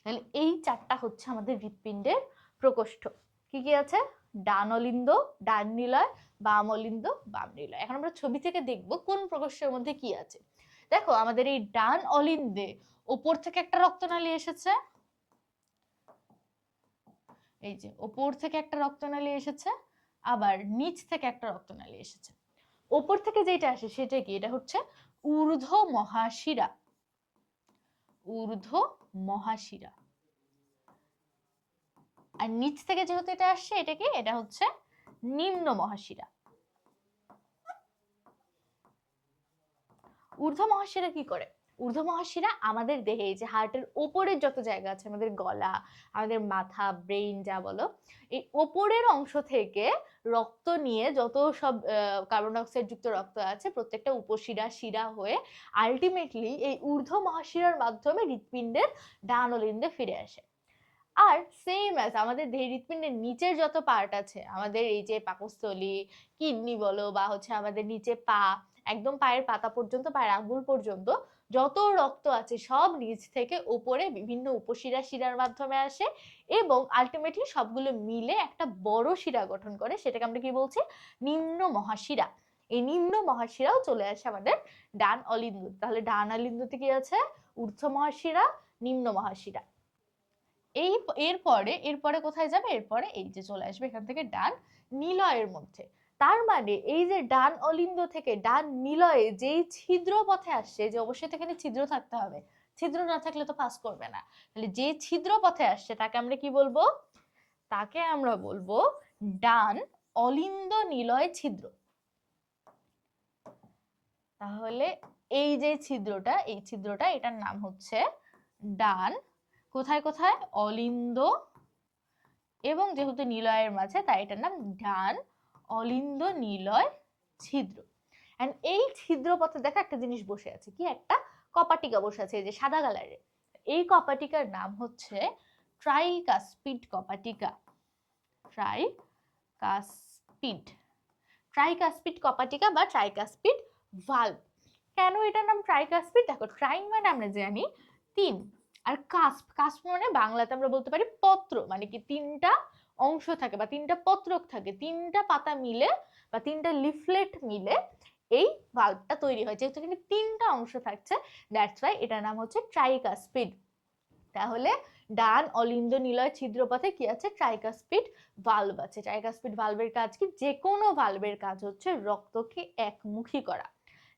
S1: তাহলে এই চারটা হচ্ছে আমাদের হৃৎপিণ্ডের প্রকোষ্ঠ। কি কি আছে, ডান অলিন্দ ডান নিলয়, বাম অলিন্দ বাম নিলয়। এখন আমরা ছবি থেকে দেখব কোন প্রকোষ্ঠের মধ্যে কি আছে। দেখো আমাদের এই ডান অলিন্দে ওপর থেকে একটা রক্তনালী এসেছে, এই যে ওপর থেকে একটা রক্তনালী এসেছে, আবার নিচ থেকে একটা রক্তনালী এসেছে। ওপর থেকে যেটা আসে সেটা কি, এটা হচ্ছে ঊর্ধ্ব মহাশিরা, ঊর্ধ্ব মহাশিরা। আর নিচ থেকে যেহেতু এটা আসছে এটা কি, এটা হচ্ছে নিম্ন মহাশিরা। ঊর্ধ্ব মহাশিরা কি করে, ঊর্ধ্ব মহাশিরা আমাদের দেহে এই যে হার্টের ওপরের যত জায়গা আছে, আমাদের গলা, আমাদের মাথা, ব্রেইন যা বলো, এই ওপরের অংশ থেকে রক্ত নিয়ে যত সব কার্বন ডাই অক্সাইড যুক্ত রক্ত আছে প্রত্যেকটা উপশিরা শিরা হয়ে আলটিমেটলি এই ঊর্ধ্ব মহাশিরার মাধ্যমে হৃৎপিণ্ডের ডান অলিন্দে ফিরে আসে। আর সেম অ্যাজ আমাদের দেহের হৃৎপিণ্ডের নিচের যত পার্ট আছে, আমাদের এই যে পাকস্থলী, কিডনি বলো বা হচ্ছে আমাদের নিচে পা, একদম পায়ের পাতা পর্যন্ত, পায়ের আঙ্গুল পর্যন্ত যত রক্ত আছে সব নিচ থেকে উপরে বিভিন্ন উপশিরা শিরার মাধ্যমে আসে এবং আলটিমেটলি সবগুলো মিলে একটা বড় শিরা গঠন করে, সেটাকে আমরা কি বলছি, নিম্ন মহাশিরা। এই নিম্ন মহাশিরাও চলে আসে আমাদের ডান অলিন্দ। তাহলে ডান অলিন্দতে কি আছে, ঊর্ধ্ব মহাশিরা, নিম্ন মহাশিরা। এই এরপরে কোথায় যাবে, এরপরে এই যে চলে আসবে এখান থেকে ডান নিলয়ের মধ্যে। তার মানে এই যে ডান অলিন্দ থেকে ডান নিলয়ে যেই ছিদ্র পথে আসছে, যে অবশ্যই এখানে ছিদ্র থাকতে হবে, ছিদ্র না থাকলে তো পাস করবে না, তাহলে যে ছিদ্র পথে আসছে তাকে আমরা কি বলবো, তাকে আমরা বলবো ডান অলিন্দ নিলয় ছিদ্র। তাহলে এই যে ছিদ্রটা, এই ছিদ্রটা এটার নাম হচ্ছে ডান, কোথায় কোথায়, অলিন্দ এবং যেহেতু নিলয়ের মাঝে তাই এটার নাম ডান অলিন্দ নিলয় ছিদ্র। এন্ড এই ছিদ্র পথে দেখা একটা জিনিস বসে আছে, কি একটা কপাটিকা বসে আছে, এই যে সাদা কালারের, এই কপাটিকার নাম হচ্ছে ট্রাইকাসপিড কপাটিকা, ট্রাইকাসপিড, ট্রাইকাসপিড কপাটিকা বা ট্রাইকাসপিড ভালভ। কেন এটার নাম ট্রাইকাসপিড, দেখো ট্রাই মানে আমরা জানি তিন, আর কাস্প, কাস্প মানে বাংলাতে আমরা বলতে পারি পত্র, মানে কি তিনটা অংশ থাকে বা তিনটা পত্রক থাকে, তিনটা পাতা মিলে বা তিনটা লিফলেট মিলে এই ভালভটা তৈরি হয়, যেহেতু এখানে তিনটা অংশ থাকছে দ্যাটস ওয়াই এটার নাম হচ্ছে ট্রাইকাসপিড। তাহলে ডান অলিন্দ নিলয় ছিদ্রপথে কি আছে, ট্রাইকাসপিড ভালভ আছে। ট্রাইকাসপিড ভালভের কাজ কি, যে কোনো ভালভের কাজ হচ্ছে রক্তকে একমুখী করা,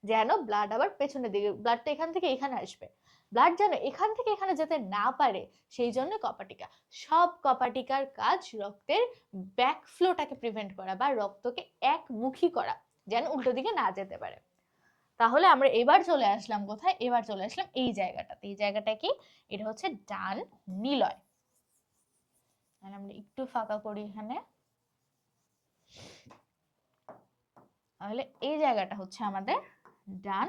S1: যেন ব্লাড আবার পেছনের দিকে, ব্লাডটা এখান থেকে এখানে আসবে, ব্লাড যেন এখান থেকে এখানে যেতে না পারে, সেই জন্য কপাটিকা। সব কপাটিকার কাজ রক্তের ব্যাকফ্লোটাকে প্রিভেন্ট করা বা রক্তকে একমুখী করা, যেন উল্টো দিকে না যেতে পারে। তাহলে আমরা এবার চলে আসলাম কোথায়, এবার চলে আসলাম এই জায়গাটাতে। এই জায়গাটা কি, এটা হচ্ছে ডান নিলয়। আমরা একটু ফাঁকা করি এখানে, তাহলে এই জায়গাটা হচ্ছে আমাদের ডান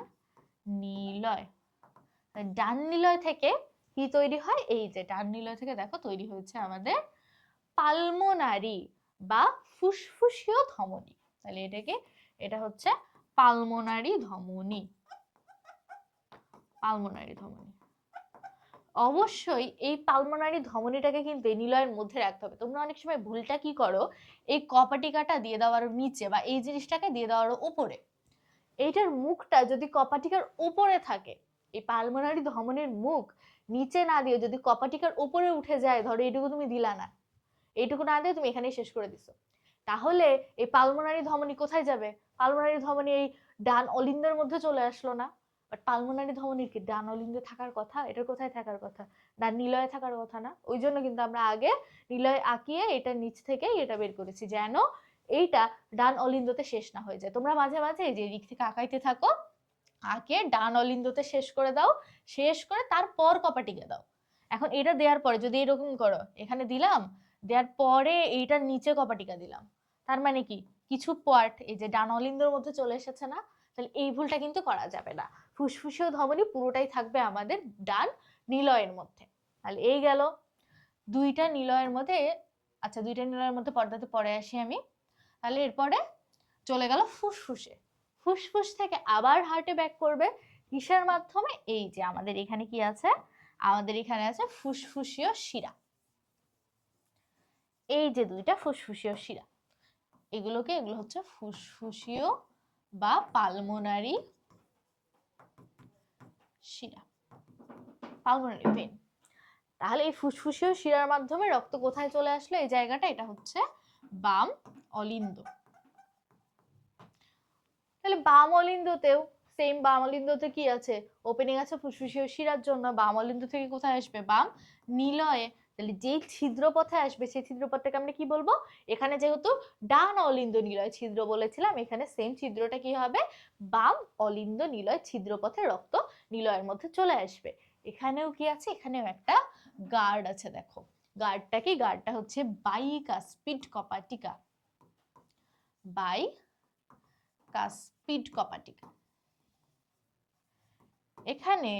S1: নিলয়। ডান নিলয় থেকে কি তৈরি হয়, এই যে ডান নিলয় থেকে দেখো তৈরি হয়েছে আমাদের পালমোনারি বা ফুসফুসীয় ধমনী। তাহলে এটাকে, এটা হচ্ছে পালমোনারি ধমনী, পালমোনারি ধমনী। অবশ্যই এই পালমোনারি ধমনীটাকে কিন্তু এই নিলয়ের মধ্যে রাখতে হবে। তোমরা অনেক সময় ভুলটা কি করো, এই কপাটিকাটা দিয়ে দেওয়ার নিচে বা এই জিনিসটাকে দিয়ে দেওয়ার উপরে, এইটার মুখটা যদি কপাটিকার উপরে থাকে, এই পালমোনারি ধমনীর মুখ নিচে না দিয়ে যদি কপাটিকার উপরে উঠে যায়, ধরো এইটুকু তুমি দিলা না, এইটুকু না দিয়ে তুমি এখানেই শেষ করে দিছো, তাহলে এই পালমোনারি ধমনী কোথায় যাবে, পালমোনারি ধমনী এই ডান অলিন্দের মধ্যে চলে আসলো না। বাট পালমোনারি ধমনীর কি ডান অলিন্দে থাকার কথা, এটার কোথায় থাকার কথা, ডান নিলয়ে থাকার কথা না। ওই জন্য কিন্তু আমরা আগে নিলয় আঁকিয়ে এটা নিচ থেকে এটা বের করেছি, যেন এইটা ডান অলিন্দতে শেষ না হয়ে যায়। তোমরা মাঝে মাঝে এই যে দিক থেকে আঁকাইতে থাকো, আঁকে ডান অলিন্দতে শেষ করে দাও, শেষ করে তারপর কপাটিকে দাও। এখন এটা দেওয়ার পরে যদি এরকম করো, এখানে দিলাম, দেওয়ার পরে এইটার নিচে কপাটিকা দিলাম, তার মানে কি কিছু পার্ট এই যে ডান অলিন্দর মধ্যে চলে এসেছে না, তাহলে এই ভুলটা কিন্তু করা যাবে না। ফুসফুসীয় ধমনী পুরোটাই থাকবে আমাদের ডান নিলয়ের মধ্যে। তাহলে এই গেল দুইটা নিলয়ের মধ্যে। আচ্ছা, দুইটা নিলয়ের মধ্যে পর্দাতে পরে আসি আমি। তাহলে এরপরে চলে গেল ফুসফুসে। ফুসফুস থেকে আবার হার্টে ব্যাক করবে কিসের মাধ্যমে? এই যে আমাদের এখানে কি আছে, আমাদের এখানে আছে ফুসফুসীয় শিরা। এই যে দুইটা ফুসফুসীয় শিরা, এগুলো হচ্ছে ফুসফুসীয় বা পালমোনারি শিরা, পালমোনারি ভেন। তাহলে এই ফুসফুসীয় শিরার মাধ্যমে রক্ত কোথায় চলে আসলো? এই জায়গাটা, এটা হচ্ছে বাম অলিন্দ। তাহলে বাম অলিন্দতেও সেম, বাম অলিন্দতে কি আছে? ওপেনিং আছে ফুসফুসীয় শিরার জন্য। বাম অলিন্দ থেকে কোথায় আসবে? বাম নিলয়ে। তাহলে যেই ছিদ্র পথে আসবে সেই ছিদ্র পথটাকে আমরা কি বলবো? এখানে যেহেতু ডান অলিন্দ নিলয় ছিদ্র বলেছিলাম, এখানে সেম ছিদ্রটা কি হবে? বাম অলিন্দ নিলয় ছিদ্র পথে রক্ত নিলয়ের মধ্যে চলে আসবে। এখানেও কি আছে? এখানেও একটা গার্ড আছে, দেখো গার্ডটা কি? গার্ডটা হচ্ছে বাইকাসপিড কপাটিকা। বাইকাসপিড কপাটিকা। এখানে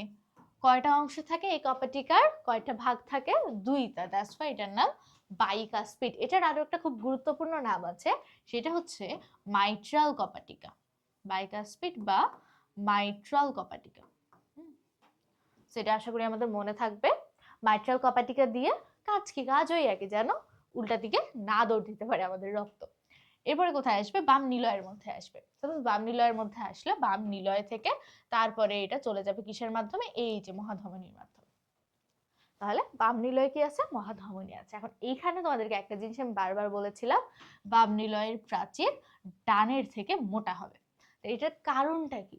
S1: কয়টা অংশ থাকে এই কপাটিকার? কয়টা ভাগ থাকে? দুইটা। দ্যাটস ওয়াই এটার নাম বাইকাসপিড। এটার আরো একটা খুব গুরুত্বপূর্ণ নাম আছে, সেটা হচ্ছে মাইট্রাল কপাটিকা। বাইকাসপিড বা মাইট্রাল কপাটিকা, সেটা আশা করি আমাদের মনে থাকবে। মাইট্রাল কপাটিকা দিয়ে কাজ কি? কাজ ওই একই, যেন উল্টা দিকে না দৌড় দিতে পারে আমাদের রক্ত। এরপরে কোথায় আসবে? বাম নিলয়ের মধ্যে আসবে। বাম নিলয়ের মধ্যে আসলে বাম নিলয় থেকে তারপরে এটা চলে যাবে কিসের মাধ্যমে? এই যে মহাধমনীর মাধ্যমে। তাহলে বাম নিলয়ে কি আছে? মহাধমনী আছে। এখন এইখানে তোমাদেরকে একটা জিনিস আমি বারবার বলেছিলাম, বাম নিলয়ের প্রাচীর ডানের থেকে মোটা হবে। এটার কারণটা কি?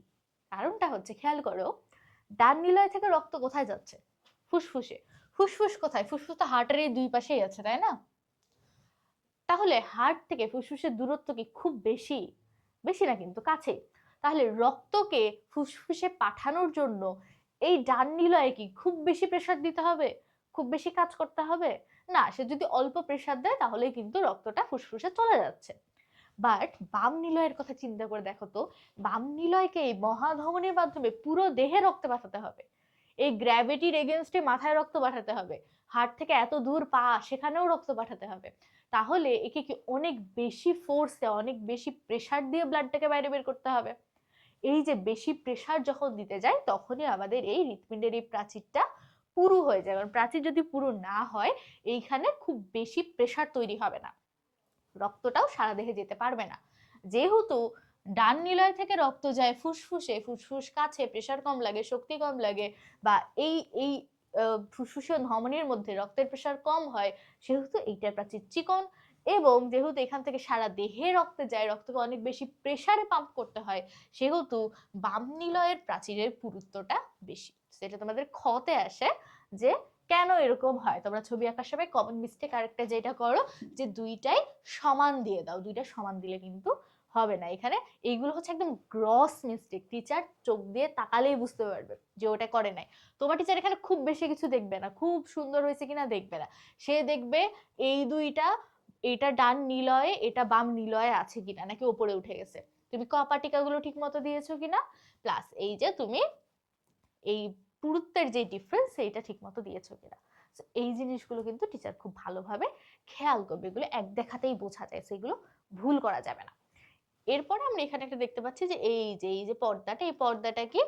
S1: কারণটা হচ্ছে, খেয়াল করো, ডান নিলয় থেকে রক্ত কোথায় যাচ্ছে? ফুসফুসে। ফুসফুস কোথায়? ফুসফুস তো হার্টের এই দুই পাশেই আছে, তাই না? তাহলে হার্ট থেকে ফুসফুসের দূরত্ব কি খুব বেশি? বেশি না, কিন্তু কাছে। তাহলে রক্তকে ফুসফুসে পাঠানোর জন্য এই ডান নিলয়ে কি খুব বেশি প্রেসার দিতে হবে? খুব বেশি কাজ করতে হবে? না, সে যদি অল্প প্রেসার দেয় তাহলেই কিন্তু রক্তটা ফুসফুসে চলে যাচ্ছে। বাট বাম নিলয়ের কথা চিন্তা করে দেখো তো, বাম নিলয়কে এই মহাধমনীর মাধ্যমে পুরো দেহে রক্ত পাঠাতে হবে। এই গ্র্যাভিটির এগেনস্টে মাথায় রক্ত পাঠাতে হবে, হার্ট থেকে এত দূর পা, সেখানেও রক্ত পাঠাতে হবে। তাহলে একে কি অনেক বেশি ফোর্সে, অনেক বেশি প্রেসার দিয়ে ব্লাডটাকে বাইরে বের করতে হবে। এই যে বেশি প্রেসার যখন দিতে যায়, তখনই আমাদের এই হৃৎপিণ্ডের এই প্রাচীরটা পুরু হয়ে যায়। কারণ প্রাচীর যদি পুরু না হয়, এইখানে খুব বেশি প্রেসার তৈরি হবে না, রক্তটাও সারা দেহে যেতে পারবে না। যেহেতু ডান নিলয় থেকে রক্ত যায় ফুসফুসে, ফুসফুস কাছে, প্রেসার কম লাগে, শক্তি কম লাগে, বা এই এই ফুসফুসীয় ধমনীর মধ্যে রক্তের প্রেসার কম হয়, সেহেতু এইটার প্রাচীর চিকন। এবং যেহেতু এখান থেকে সারা দেহে রক্তে যায়, রক্তকে অনেক বেশি প্রেসারে পাম্প করতে হয়, সেহেতু বাম নিলয়ের প্রাচীরের পুরুত্বটা বেশি। সেটা তোমাদের খতে আসে যে কেন এরকম হয়। তোমরা ছবি আঁকার সময় কমন মিস্টেক আরেকটা যেটা করো, যে দুইটাই সমান দিয়ে দাও। দুইটা সমান দিলে কিন্তু হবে না। এখানে এইগুলো হচ্ছে একদম গ্রস মিস্টেক, টিচার চোখ দিয়ে তাকালেই বুঝতে পারবে যে ওটা করে নাই। তোমার টিচার এখানে খুব বেশি কিছু দেখবে না, খুব সুন্দর হয়েছে কিনা দেখবে না, সে দেখবে এই দুইটা, এটা ডান নিলয়ে, এটা বাম নিলয়ে আছে কিনা, নাকি উপরে উঠে গেছে, তুমি কপাটিকাগুলো ঠিক মতো দিয়েছো কিনা, প্লাস এই যে তুমি এই পুরুত্বের যে ডিফারেন্স সেইটা ঠিক মতো দিয়েছো কিনা। এই জিনিসগুলো কিন্তু টিচার খুব ভালোভাবে খেয়াল করবে, এগুলো এক দেখাতেই বোঝা যায়, সেগুলো ভুল করা যাবে না। এরপরে আমরা এখানে একটা দেখতে পাচ্ছি যে এই যে পর্দাটা, এই পর্দাটা কি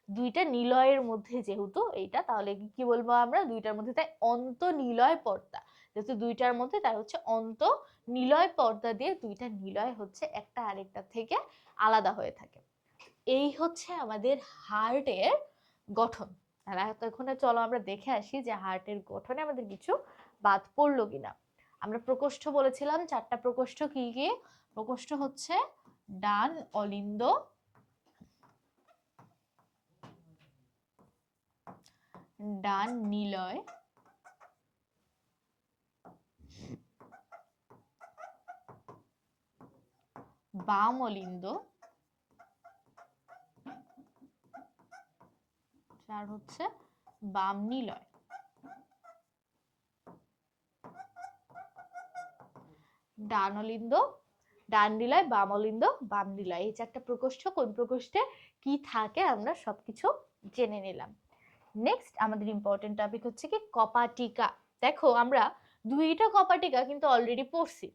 S1: দুইটা নিলয়ের মধ্যে, যেহেতু এইটা, তাহলে কি বলবো আমরা? দুইটার মধ্যে, তাই অন্ত নিলয় পর্দা। যেহেতু দুইটার মধ্যে, তাই হচ্ছে অন্ত নিলয় পর্দা দিয়ে দুইটা নিলয় হচ্ছে একটা আরেকটা থেকে আলাদা হয়ে থাকে। এই হচ্ছে আমাদের হার্টের গঠন। এখন চলো আমরা দেখে আসি যে হার্টের গঠনে আমাদের কিছু বাদ পড়লো কিনা। আমরা প্রকোষ্ঠ বলেছিলাম, 4টা প্রকোষ্ঠ কি কি? প্রকোষ্ঠ হচ্ছে ডান অলিন্দ, ডান নিলয়, বাম অলিন্দ, আর হচ্ছে বাম নিলয়। ডান অলিন্দ, ডান নিলয়, বাম অলিন্দ, বাম নিলয়, এই 4টা প্রকোষ্ঠ। কোন প্রকোষ্ঠে কি থাকে আমরা সবকিছু জেনে নিলাম। নেক্সট আমাদের ইম্পর্টেন্ট টপিক হচ্ছে কি কপাটিকা। দেখো আমরা দুইটা কপাটিকা কিন্তু অলরেডি পড়ছি।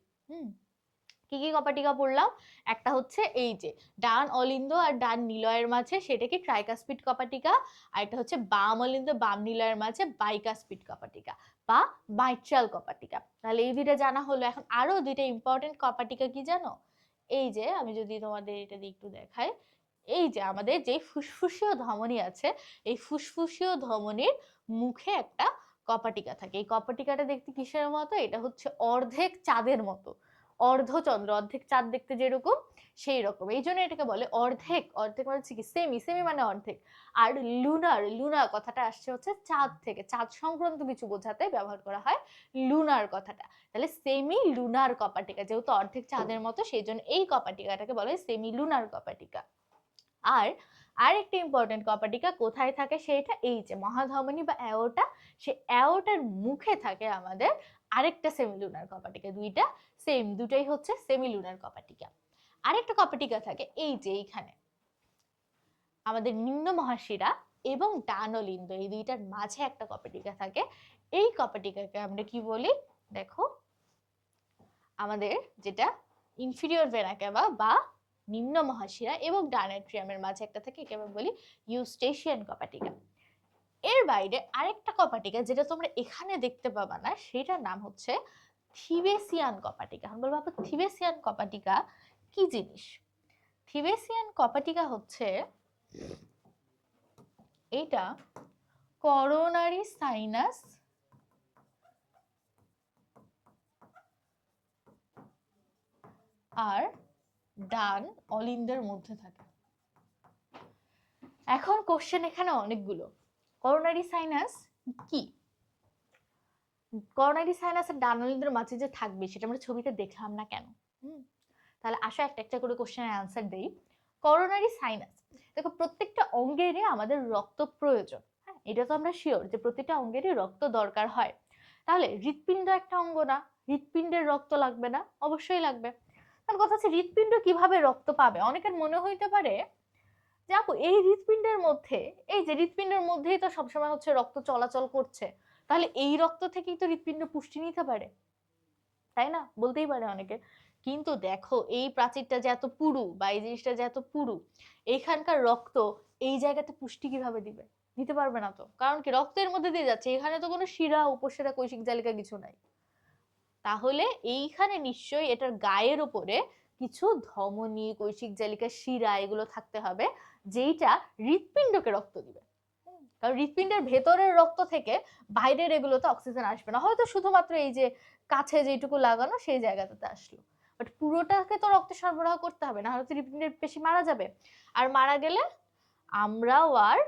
S1: কি কি কপাটিকা পড়লাম? একটা হচ্ছে এই যে ডান অলিন্দ আর ডান নিলয়ের মাঝে, সেটা কি ট্রাইকাসপিড কপাটিকা, আর একটা হচ্ছে বাম অলিন্দ বাম নিলয়ের মাঝে বাইকাসপিড কপাটিকা বা মাইট্রাল কপাটিকা। তাহলে এই দুইটা জানা হলো। এখন আরো দুইটা ইম্পর্টেন্ট কপাটিকা কি জানো? এই যে আমি যদি তোমাদের এটা দিয়ে একটু দেখাই, এই যে আমাদের যে ফুসফুসীয় ধমনী আছে, এই ফুসফুসীয় ধমনীর মুখে একটা কপাটিকা থাকে। এই কপাটিকাটা দেখতে কিসের মতো? এটা হচ্ছে অর্ধেক চাঁদের মতো, অর্ধচন্দ্র, অর্ধেক চাঁদ দেখতে যেরকম সেই রকম। এই জন্য এটাকে বলে অর্ধেক। অর্ধেক মানে হচ্ছে কি সেমি, সেমি মানে অর্ধেক। আর লুনার, লুনার কথাটা আসছে হচ্ছে চাঁদ থেকে, চাঁদ সংক্রান্ত কিছু বোঝাতে ব্যবহার করা হয় লুনার কথাটা। তাহলে সেমি লুনার কপাটিকা, যেহেতু অর্ধেক চাঁদের মতো সেই জন্য এই কপাটিকাটাকে বলে সেমি লুনার কপাটিকা। আর আরেকটা ইম্পর্টেন্ট কপাটিকা কোথায় থাকে? সেটা এই যে মহাধমনী বা অ্যাওর্টা, সে অ্যাওর্টার মুখে থাকে আমাদের আরেকটা সেমিলুনার কপাটিকা। দুইটা সেম, দুটাই হচ্ছে সেমিলুনার কপাটিকা। আরেকটা কপাটিকা থাকে এই যে এইখানে আমাদের নিম্ন মহাশিরা এবং ডান অলিন্দ, এই দুইটার মাঝে একটা কপাটিকা থাকে। এই কপাটিকাকে আমরা কি বলি? দেখো আমাদের যেটা ইনফিরিয়র ভেনা ক্যাভা বা নিম্ন মহাশিরা এবং ডান এট্রিয়ামের মাঝে একটা থাকে, একে আমরা বলি ইউস্টেশিয়ান কপাটিকা। এর বাইরে আরেকটা কপাটিকা যেটা তোমরা এখানে দেখতে পাবা না, সেটার নাম হচ্ছে থিবেসিয়ান কপাটিকা। এখন বলবো আপু থিবেসিয়ান কপাটিকা কি জিনিস? থিবেসিয়ান কপাটিকা হচ্ছে এটা করোনারি সাইনাস আর ডান অলিন্দের মধ্যে থাকে। এখন কোশ্চেন এখানে অনেকগুলো। করোনারি সাইনাস কি? করোনারি সাইনাসের ডান অলিন্দের মাঝে যে থাকবে সেটা আমরা ছবিতে দেখলাম না কেন? তাহলে আসো একটা একটা করে কোশ্চেনের অ্যান্সার দেই। করোনারি সাইনাস, দেখো প্রত্যেকটা অঙ্গেরই আমাদের রক্ত প্রয়োজন। হ্যাঁ, এটা তো আমরা শিওর যে প্রতিটা অঙ্গেরই রক্ত দরকার হয়। তাহলে হৃৎপিণ্ড একটা অঙ্গ না, হৃৎপিণ্ডের রক্ত লাগবে না? অবশ্যই লাগবে। তার কথা হচ্ছে হৃৎপিণ্ড কিভাবে রক্ত পাবে? অনেকের মনে হইতে পারে যে আপু এই হৃৎপিণ্ডের মধ্যে, এই যে হৃৎপিণ্ডের মধ্যেই তো সবসময় হচ্ছে রক্ত চলাচল করছে, তাহলে এই রক্ত থেকেই তো হৃৎপিণ্ড পুষ্টি নিতে পারে, তাই না? বলতেই পারে অনেকে। কিন্তু দেখো এই প্রাচীরটা যে এত পুরু বা এই জিনিসটা যে এত পুরু, এইখানকার রক্ত এই জায়গাতে পুষ্টি কিভাবে দিবে? দিতে পারবে না তো, কারণ কি রক্তের মধ্যে দিয়ে যাচ্ছে, এখানে তো কোনো শিরা উপশিরা কৈশিক জালিকা কিছু নাই। তাহলে এইখানে নিশ্চয়ই এটার গায়ের উপরে কিছু ধমনী, কৈশিক জালিকা, শিরা এগুলো থাকতে হবে, যেইটা হৃৎপিণ্ডকে রক্ত দিবে। কারণ হৃৎপিণ্ডের ভেতরের রক্ত থেকে বাইরের এগুলোতে অক্সিজেন আসবে না, হয়তো শুধুমাত্র এই যে কাছে যেটুকু লাগানো সেই জায়গাটাতে আসলো, বাট পুরোটাকে তো রক্ত সরবরাহ করতে হবে, না হলে হৃৎপিণ্ডের পেশি মারা যাবে, আর মারা গেলে আমরাও আর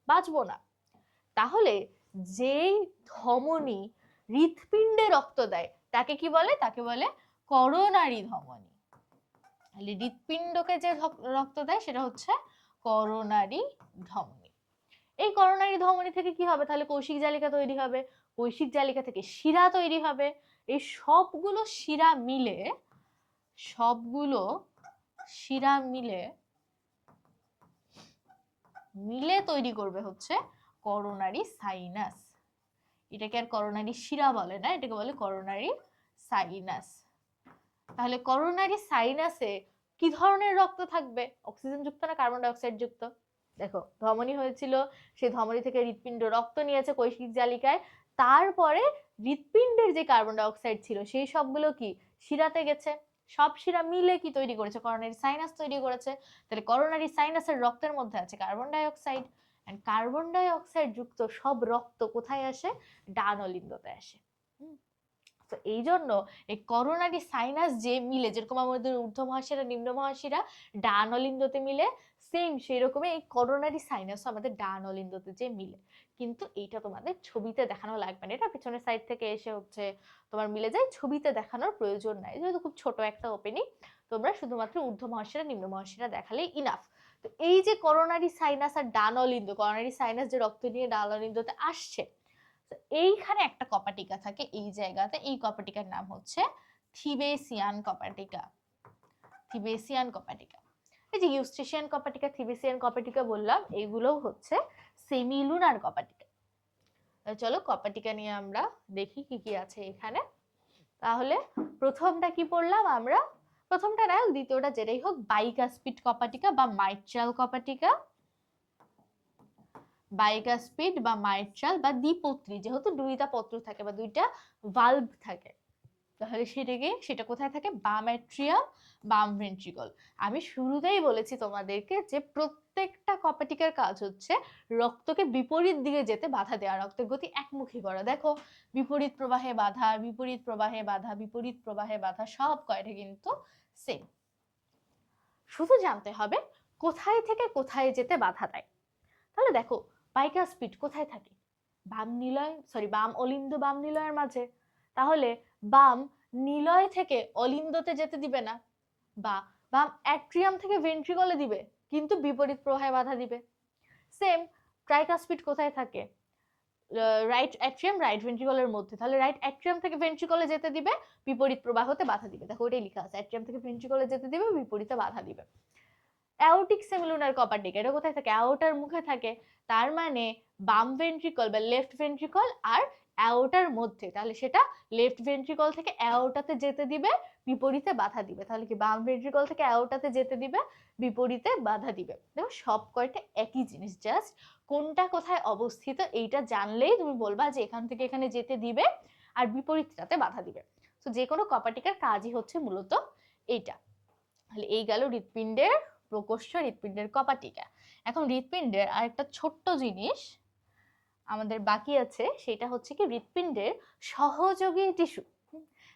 S1: বাঁচবো না। তাহলে যেই ধমনী হৃৎপিণ্ডে রক্ত দেয় তাকে কি বলে? তাকে বলে করোনারি ধমনী। তাহলে হৃৎপিণ্ডকে যে রক্ত দেয় সেটা হচ্ছে করোনারি ধমনী। এই করোনারি ধমনী থেকে কি হবে? তাহলে কৈশিক জালিকা তৈরি হবে, কৈশিক জালিকা থেকে শিরা তৈরি হবে। এই সবগুলো শিরা মিলে, সবগুলো শিরা মিলে মিলে তৈরি করবে হচ্ছে করোনারি সাইনাস। এটাকে আর করোনারি শিরা বলে না, এটাকে বলে করোনারি সাইনাস। তাহলে করোনারি সাইনাসে কি ধরনের রক্ত থাকবে? অক্সিজেন যুক্ত না কার্বন ডাই অক্সাইড যুক্ত? দেখো ধমনী হয়েছিল, সেই ধমনী থেকে হৃৎপিণ্ড রক্ত নিয়েছে কৈশিক জালিকায়, তারপরে হৃৎপিণ্ডের যে কার্বন ডাই অক্সাইড ছিল সেই সবগুলো কি শিরাতে গেছে, সব শিরা মিলে কি তৈরি করেছে? করোনারি সাইনাস তৈরি করেছে। তাহলে করোনারি সাইনাসের রক্তের মধ্যে আছে carbon dioxide, and carbon dioxide যুক্ত সব রক্ত কোথায় আসে? ডান অলিন্দতে আসে। তো এই জন্য এই করোনারি সাইনাস যে মিলে, যেরকম আমাদের ঊর্ধ্ব মহাশিরা নিম্ন মহাশিরা ডান অলিন্দতে মিলে, সেম সেই রকমই এই করোনারি সাইনাস আমাদের ডান অলিন্দতে যে মিলে। কিন্তু এইটা তোমাদের ছবিতে দেখানো লাগবে না, এটা পিছনের সাইড থেকে এসে হচ্ছে তোমার মিলে যায়, ছবিতে দেখানোর প্রয়োজন নাই, যেহেতু খুব ছোট একটা ওপেনিং, তোমরা শুধুমাত্র ঊর্ধ্ব মহাশিরা নিম্ন মহাশিরা দেখালেই ইনাফ। তো এই যে করোনারি সাইনাস আর ডান অলিন্দ, করোনারি সাইনাস যে রক্ত নিয়ে ডান অলিন্দতে আসছে, এইখানে একটা কপাটিকা থাকে এই জায়গাতে, এই কপাটিকার নাম হচ্ছে থিবেসিয়ান কপাটিকা। থিবেসিয়ান কপাটিকা। এই যে ইউস্টেশিয়ান কপাটিকা, থিবেসিয়ান কপাটিকা বললাম, এগুলো হচ্ছে সেমিলুনার কপাটিকা। চলো কপাটিকা নিয়ে আমরা দেখি কি কি আছে এখানে। তাহলে প্রথমটা কি পড়লাম আমরা, প্রথমটা না দ্বিতীয়টা যেটাই হোক, বাইকাসপিড কপাটিকা বা মাইট্রাল কপাটিকা। বাইকাসপিড বা মাইট্রাল বা দ্বিপত্রী, যেহেতু দুইটা পত্র থাকে বা দুইটা ভালভ থাকে, তাহলে সেটা কোথায় থাকে, বাম অ্যাট্রিয়াম বাম ভেন্ট্রিকল। আমি শুরুতেই বলেছি তোমাদেরকে যে প্রত্যেকটা কপাটিকার কাজ হচ্ছে রক্তকে বিপরীত দিকে যেতে বাধা দেওয়া, রক্তের গতি একমুখী করা। দেখো বিপরীত প্রবাহে বাধা, বিপরীত প্রবাহে বাধা, বিপরীত প্রবাহে বাধা, সব কয়টা কিন্তু সেম। শুধু জানতে হবে কোথায় থেকে কোথায় যেতে বাধা দেয়। তাহলে দেখো বাইকাসপিড কোথায় থাকে, বাম নিলয় বাম অলিন্দ বাম নিলয়ের মাঝে, তাহলে বাম নিলয় থেকে অলিন্দতে যেতে দিবে না, বা বাম অ্যাট্রিয়াম থেকে ভেন্ট্রিকলে দিবে, কিন্তু বিপরীত প্রবাহে বাধা দিবে। সেম ট্রাইকাসপিড কোথায় থাকে, রাইট অ্যাট্রিয়াম রাইট ভেন্ট্রিকলের মধ্যে, তাহলে রাইট অ্যাট্রিয়াম থেকে ভেন্ট্রিকলে যেতে দিবে, বিপরীত প্রবাহতে বাধা দিবে। দেখো ওইটাই লেখা আছে, অ্যাট্রিয়াম থেকে ভেন্ট্রিকলে যেতে দিবে, বিপরীতে বাধা দিবে। অ্যাওর্টিক সেমিলুনার কপাটিকা, এটা কোথায় থাকে, অ্যাওর্টার মুখে থাকে, তার মানে বাম ভেন্ট্রিকল বা লেফট ভেন্ট্রিকল আর অ্যাওর্টার মধ্যে, তাহলে সেটা লেফট ভেন্ট্রিকল থেকে অ্যাওর্টাতে যেতে দিবে, বিপরীতে বাধা দিবে। তাহলে কি বাম ভেন্ট্রিকল থেকে অ্যাওর্টাতে যেতে দিবে, বিপরীতে বাধা দিবে। দেখো সব কয়টা একই জিনিস, জাস্ট কোনটা কোথায় অবস্থিত এইটা জানলেই তুমি বলবা যে এখান থেকে এখানে যেতে দিবে আর বিপরীতটাতে বাধা দিবে। তো যে কোনো কপাটিকার কাজই হচ্ছে মূলত এইটা। তাহলে এই গেল হৃৎপিণ্ডের প্রকোষ্ঠ, হৃৎপিণ্ডের কপাটিকা। এখন হৃৎপিণ্ডের আরেকটা ছোট্ট জিনিস আমাদের বাকি আছে, সেটা হচ্ছে কি হৃৎপিণ্ডের সহযোগী টিস্যু।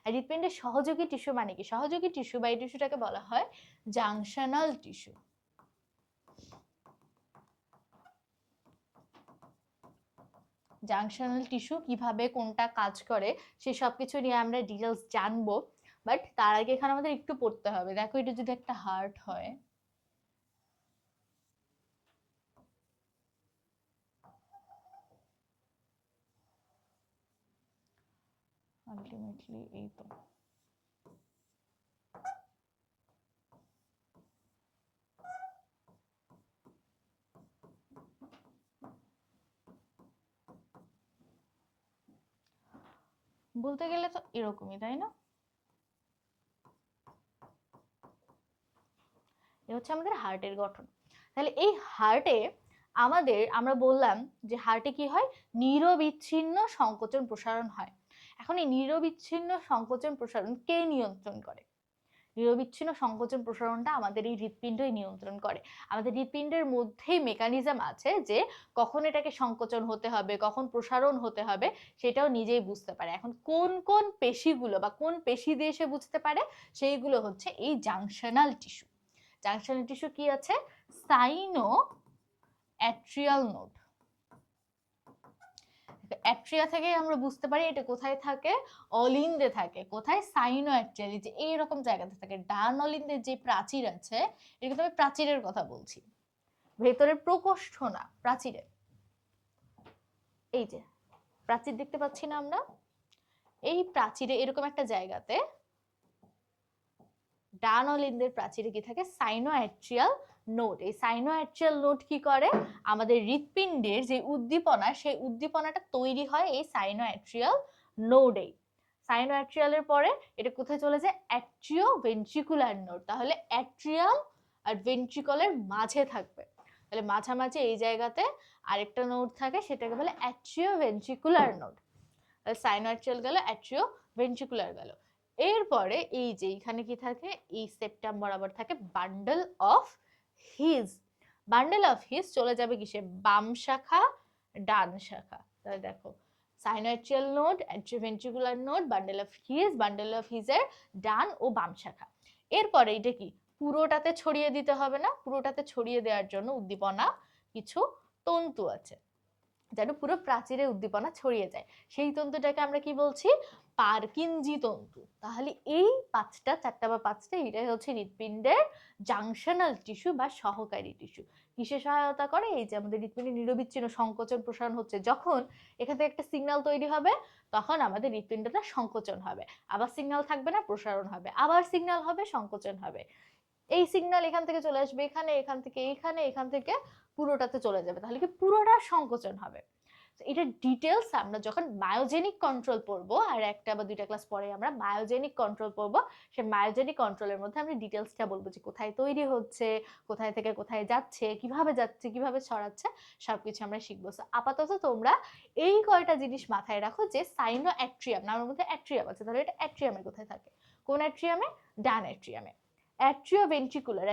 S1: হৃৎপিণ্ডের সহযোগী টিস্যু মানে কি, সহযোগী টিস্যু বা এই টিস্যুটাকে বলা হয় জাংশনাল টিস্যু। জাংশনাল টিস্যু কিভাবে কোনটা কাজ করে সে সব কিছু নিয়ে আমরা ডিটেলস জানবো, বাট তার আগে এখানে আমাদের একটু পড়তে হবে। দেখো এটা যদি একটা হার্ট হয়, আলটিমেটলি এই তো বলতে গেলে তো এরকমই, তাই না? এ হচ্ছে আমাদের হার্টের গঠন। তাহলে এই হার্টে আমরা বললাম যে হার্টে কি হয়, নিরবিচ্ছিন্ন সংকোচন প্রসারণ হয়। এখন এই নিরবিচ্ছিন্ন সংকোচন প্রসারণ কে নিয়ন্ত্রণ করে? নিরবিচ্ছিন্ন সংকোচন প্রসারণটা আমাদের এই হৃৎপিণ্ডই নিয়ন্ত্রণ করে। আমাদের হৃৎপিণ্ডের মধ্যেই মেকানিজম আছে যে কখন এটাকে সংকোচন হতে হবে, কখন প্রসারণ হতে হবে, সেটাও নিজেই বুঝতে পারে। এখন কোন কোন পেশিগুলো বা কোন পেশি দিয়ে সে বুঝতে পারে, সেইগুলো হচ্ছে এই জাংশনাল টিস্যু। জাংশনাল টিস্যু কি আছে, সাইনো অ্যাট্রিয়াল নোড। অ্যাট্রিয়া থেকে আমরা বুঝতে পারি এটা কোথায় থাকে, অলিন্দে থাকে। কোথায়, সাইনো অ্যাট্রিয়াল, যে এইরকম জায়গাতে থাকে। ডান অলিন্দের যে প্রাচীর আছে, এটা কিন্তু আমি প্রাচীরের কথা বলছি, ভেতরের প্রকোষ্ঠ না, প্রাচীরের। এই যে প্রাচীর দেখতে পাচ্ছি না আমরা, এই প্রাচীরে এরকম একটা জায়গাতে ডান অলিন্দের প্রাচীরে কি থাকে, সাইনো অ্যাট্রিয়াল নোড। এই সাইনো অ্যাট্রিয়াল নোড কি করে, আমাদের হৃৎপিণ্ডের যে উদ্দীপনা, সেই উদ্দীপনাটা তৈরি হয় এই সাইনো অ্যাট্রিয়াল নোডেই। সাইনো অ্যাট্রিয়ালের পরে এটা কোথায় চলে যায়, অ্যাট্রিও ভেন্ট্রিকুলার নোড। তাহলে অ্যাট্রিয়াল আর ভেন্ট্রিকলের মাঝে থাকবে, তাহলে মাঝামাঝি এই জায়গাতে আরেকটা নোড থাকে, সেটাকে বলে অ্যাট্রিও ভেন্ট্রিকুলার নোড। সাইনো অ্যাট্রিয়াল গেল, অ্যাট্রিও ভেন্ট্রিকুলার গেল। এরপরে এই যে এখানে কি থাকে, এই সেপ্টাম বরাবর থাকে bundle of His. Bundle of His চলে যাবে কিসে, বাম শাখা ডান শাখা। তাহলে দেখো sinoatrial node, atrioventricular node, bundle of হিজের ডান ও বাম শাখা। এরপরে এটা কি পুরোটাতে ছড়িয়ে দিতে হবে না, পুরোটাতে ছড়িয়ে দেওয়ার জন্য উদ্দীপনা কিছু তন্তু আছে, যেন পুরো প্রাচীরে উদ্দীপনা ছড়িয়ে যায়। সেই তন্তুটাকে আমরা কি বলছি, পারকিনজি তন্তু। তাহলে এই চারটা বা পাঁচটা, এটাই হচ্ছে হৃৎপিণ্ডের জাংশনাল টিস্যু বা সহকারী টিস্যু। কিসে সহায়তা করে, এই যে আমাদের হৃৎপিণ্ডে নিরবিচ্ছিন্ন সংকোচন প্রসারণ হচ্ছে, যখন এখান থেকে একটা সিগন্যাল তৈরি হবে, তখন আমাদের হৃৎপিণ্ডটা সংকোচন হবে, আবার সিগন্যাল থাকবে না, প্রসারণ হবে, আবার সিগন্যাল হবে, সংকোচন হবে। এই সিগন্যাল এখান থেকে চলে আসবে এখানে, এখান থেকে এইখানে, এখান থেকে পুরোটাতে চলে যাবে, তাহলে কি পুরোটা সংকোচন হবে। এটা ডিটেলস আমরা যখন মায়োজেনিক কন্ট্রোল পড়বো, আর একটা বা দুইটা ক্লাস পরে আমরা মায়োজেনিক কন্ট্রোল পড়বো, সেই মায়োজেনিক কন্ট্রোলের মধ্যে আমরা ডিটেলসটা বলবো যে কোথায় তৈরি হচ্ছে, কোথায় থেকে কোথায় যাচ্ছে, কিভাবে ছড়াচ্ছে, সবকিছু আমরা শিখবো। আপাতত তোমরা এই কয়টা জিনিস মাথায় রাখো যে সাইনো অ্যাট্রিয়াম, নামের মধ্যে অ্যাট্রিয়াম আছে, তাহলে এটা অ্যাট্রিয়ামে কোথায় থাকে, কোন অ্যাট্রিয়ামে, ডান অ্যাট্রিয়ামে। অ্যাট্রিওভেন্ট্রিকুলার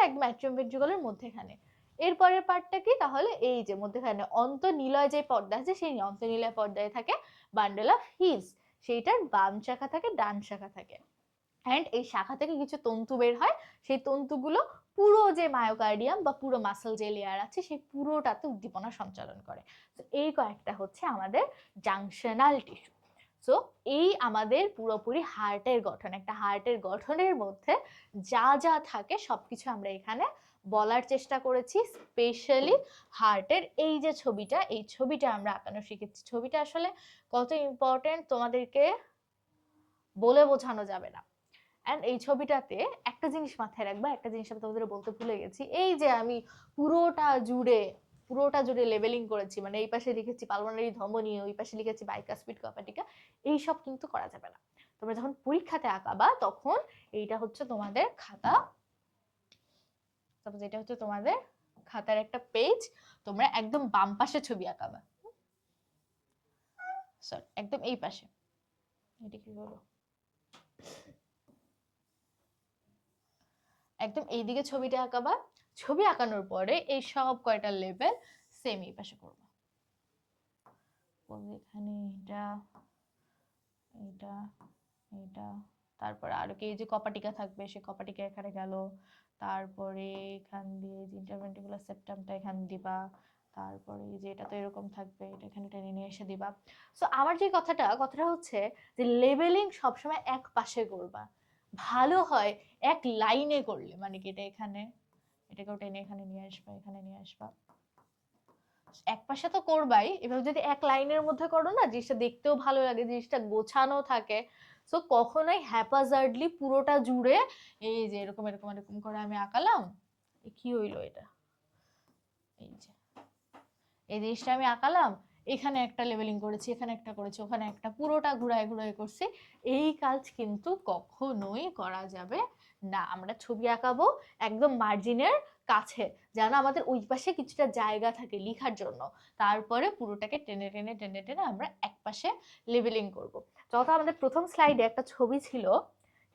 S1: একদম অ্যাট্রিয়াম ভেন্ট্রিকুলার মধ্যেখানে। এরপরের পার্টটা কি, তাহলে এই যে মধ্যখানে অন্তঃনিলয় যে পর্দা আছে, সেই অন্তঃনিলয় পর্দায় থাকে বান্ডেল অফ হিস, সেইটার বাম শাখা থাকে, ডান শাখা থাকে, অ্যান্ড এই শাখা থেকে কিছু তন্তু বের হয়, সেই তন্তুগুলো পুরো যে মায়োকার্ডিয়াম বা পুরো মাসল যে লেয়ার আছে সেই পুরোটাতে উদ্দীপনা সঞ্চালন করে। তো এই কয়েকটা হচ্ছে আমাদের জাংশনাল টিস্যু। সো এই আমাদের পুরোপুরি হার্টের গঠন, একটা হার্টের গঠনের মধ্যে যা যা থাকে সবকিছু আমরা এখানে বলার চেষ্টা করেছি। স্পেশালি হার্টের এই যে ছবিটা, এই ছবিটা আমরা আঁকানো শিখেছি। ছবিটা আসলে কত ইম্পর্টেন্ট তোমাদেরকে বলে বোঝানো যাবে না। অ্যান্ড এই ছবিটাতে একটা জিনিস মাথায় রাখবা, একটা জিনিস আমি তোমাদের বলতে ভুলে গেছি, এই যে আমি পুরোটা জুড়ে লেভেলিং করেছি, মানে এই পাশে লিখেছি পালমোনারি ধমনী, ওই পাশে লিখেছি বাইকাসপিড কপাটিকা, এইসব কিন্তু করা যাবে না। তোমরা যখন পরীক্ষাতে আঁকাবা তখন এইটা হচ্ছে তোমাদের খাতা, এটা হচ্ছে তোমাদের খাতার একটা পেজ, তোমরা একদম বাম পাশে ছবি আঁকাবা, সরি একদম এই পাশে, এটা কি বলো, একদম এইদিকে ছবিটা আঁকাবা। ছবি আঁকানোর পরে এই সব কয়টা লেভেল সেম এই পাশে করবো, এখানে এটা এটা এটা, তারপরে আরো কি এই যে কপাটিকা থাকবে, সে কপাটিকা এখানে গেল, তারপরে এখান দিয়ে যে ইন্টারভেন্ট্রিকুলার সেপ্টামটা এখানে দিবা, তারপরে যে এটা তো এরকম থাকবে, এটা এখানে টেনে নিয়ে এসে দিবা। সো আমার যে কথাটা হচ্ছে যে লেভেলিং সবসময় এক পাশে করবা, ভালো হয় এক লাইনে করলে, মানে কি এটা এখানে, এটাকেও টেনে এখানে নিয়ে আসবা, এখানে নিয়ে আসবা, এক পাশে তো করবাই, এভাবে যদি এক লাইনের মধ্যে করো না, জিনিসটা দেখতেও ভালো লাগে, জিনিসটা গোছানো থাকে। সো কখনোই হ্যাপাজার্ডলি পুরোটা জুড়ে এই যে এরকম এরকম এরকম করে আমি আঁকালাম, কি হইলো এটা, এই যে এই জিনিসটা আমি আঁকালাম, এখানে একটা লেভেলিং করেছি, এখানে একটা করেছি, ওখানে একটা, পুরোটা ঘুরায় ঘুরায় করছি, এই কাজ কিন্তু কখনোই করা যাবে না। আমরা ছবি আঁকাবো একদম মার্জিনের কাছে, যেন আমাদের ওই পাশে কিছুটা জায়গা থাকে লেখার জন্য, তারপরে পুরোটাকে টেনে টেনে টেনে টেনে আমরা এক পাশে লেভেলিং করব। যত আমাদের প্রথম স্লাইডে একটা ছবি ছিল,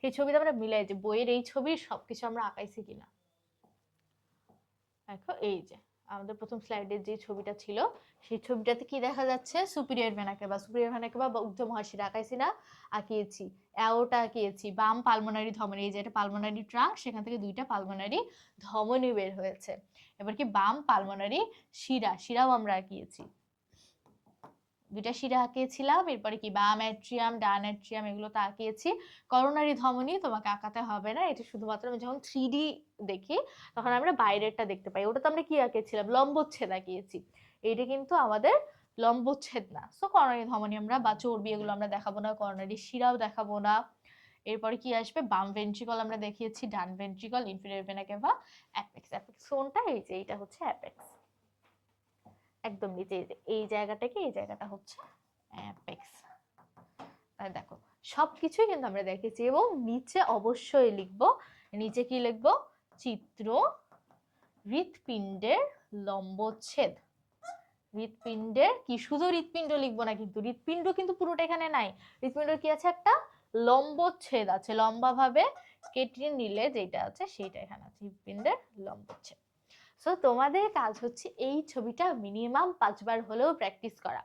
S1: সেই ছবিটা আমরা মিলাই যে বইয়ের এই ছবির সবকিছু আমরা আঁকাইছি কিনা। দেখো এই যে আমাদের প্রথম স্লাইডের যে ছবিটা ছিল, সেই ছবিটাতে কি দেখা যাচ্ছে, সুপিরিয়র ভেনাকে বা ঊর্ধ্ব মহাশিরা আঁকাইছি না, আঁকিয়েছি, অ্যাওটা আঁকিয়েছি, বাম পালমোনারি ধমনী, এই যে এটা পালমোনারি ট্রাঙ্ক, সেখান থেকে দুইটা পালমোনারি ধমনী বের হয়েছে। এবার কি বাম পালমোনারি শিরাও আমরা আঁকিয়েছি, দুইটা শিরা আঁকিয়েছিলাম। এরপরে কি বাম অ্যাট্রিয়াম, ডান অ্যাট্রিয়াম, এগুলো তো আঁকিয়েছি। করোনারি ধমনী তোমাকে আঁকাতে হবে না, এটা শুধুমাত্র আমি যখন 3D দেখি তখন আমরা বাইরেরটা দেখতে পাই, ওটা তো আমরা কি আঁকিয়েছিলাম, লম্বচ্ছেদ আঁকিয়েছি, এইটা কিন্তু আমাদের লম্বচ্ছেদ না। সো করোনারি ধমনী আমরা বা চর্বি এগুলো আমরা দেখাবো না, করোনারি শিরাও দেখাবো না। এরপরে কি আসবে, বাম ভেন্ট্রিকল আমরা দেখিয়েছি, ডান ventricle, inferior vena cava, apex. Apex কোনটা, এই যে এইটা হচ্ছে অ্যাপেক্স, একদম নিচে এই জায়গাটাকে, এই জায়গাটা হচ্ছে অ্যাপেক্স। তাই দেখো সবকিছুই কিন্তু আমরা দেখেছি। এবং নিচে অবশ্যই লিখবো, নিচে কি লিখবো, চিত্র হৃৎপিণ্ডের লম্বচ্ছেদ। হৃৎপিণ্ডের কি, শুধু হৃৎপিণ্ড লিখবো না কিন্তু, হৃৎপিণ্ড কিন্তু পুরোটা এখানে নাই, হৃৎপিণ্ডের কি আছে, একটা লম্বচ্ছেদ আছে, লম্বা ভাবে কেটে নিলে যেটা আছে সেটা এখানে আছে, হৃৎপিণ্ডের লম্বচ্ছেদ। সো তোমাদের কাজ হচ্ছে এই ছবিটা মিনিমাম 5 বার হলেও প্র্যাকটিস করা,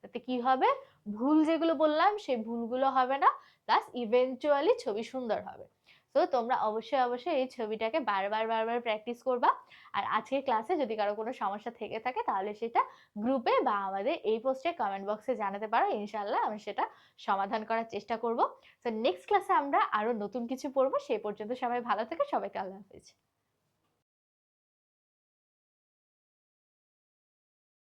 S1: তাতে কি হবে, ভুল যেগুলো বললাম সেই ভুলগুলো হবে না, প্লাস ইভেন্চুয়ালি ছবি সুন্দর হবে। তো তোমরা অবশ্যই এই ছবিটাকে বারবার প্র্যাকটিস করবা। আর আজকের ক্লাসে যদি কারো কোনো সমস্যা থেকে থাকে তাহলে সেটা গ্রুপে বা আমাদের এই পোস্টে কমেন্ট বক্সে জানাতে পারো, ইনশাআল্লাহ আমি সেটা সমাধান করার চেষ্টা করব। তো নেক্সট ক্লাসে আমরা আরো নতুন কিছু পড়বো, সেই পর্যন্ত সবাই ভালো থেকো, সবাইকে আল্লাহ হাফেজ।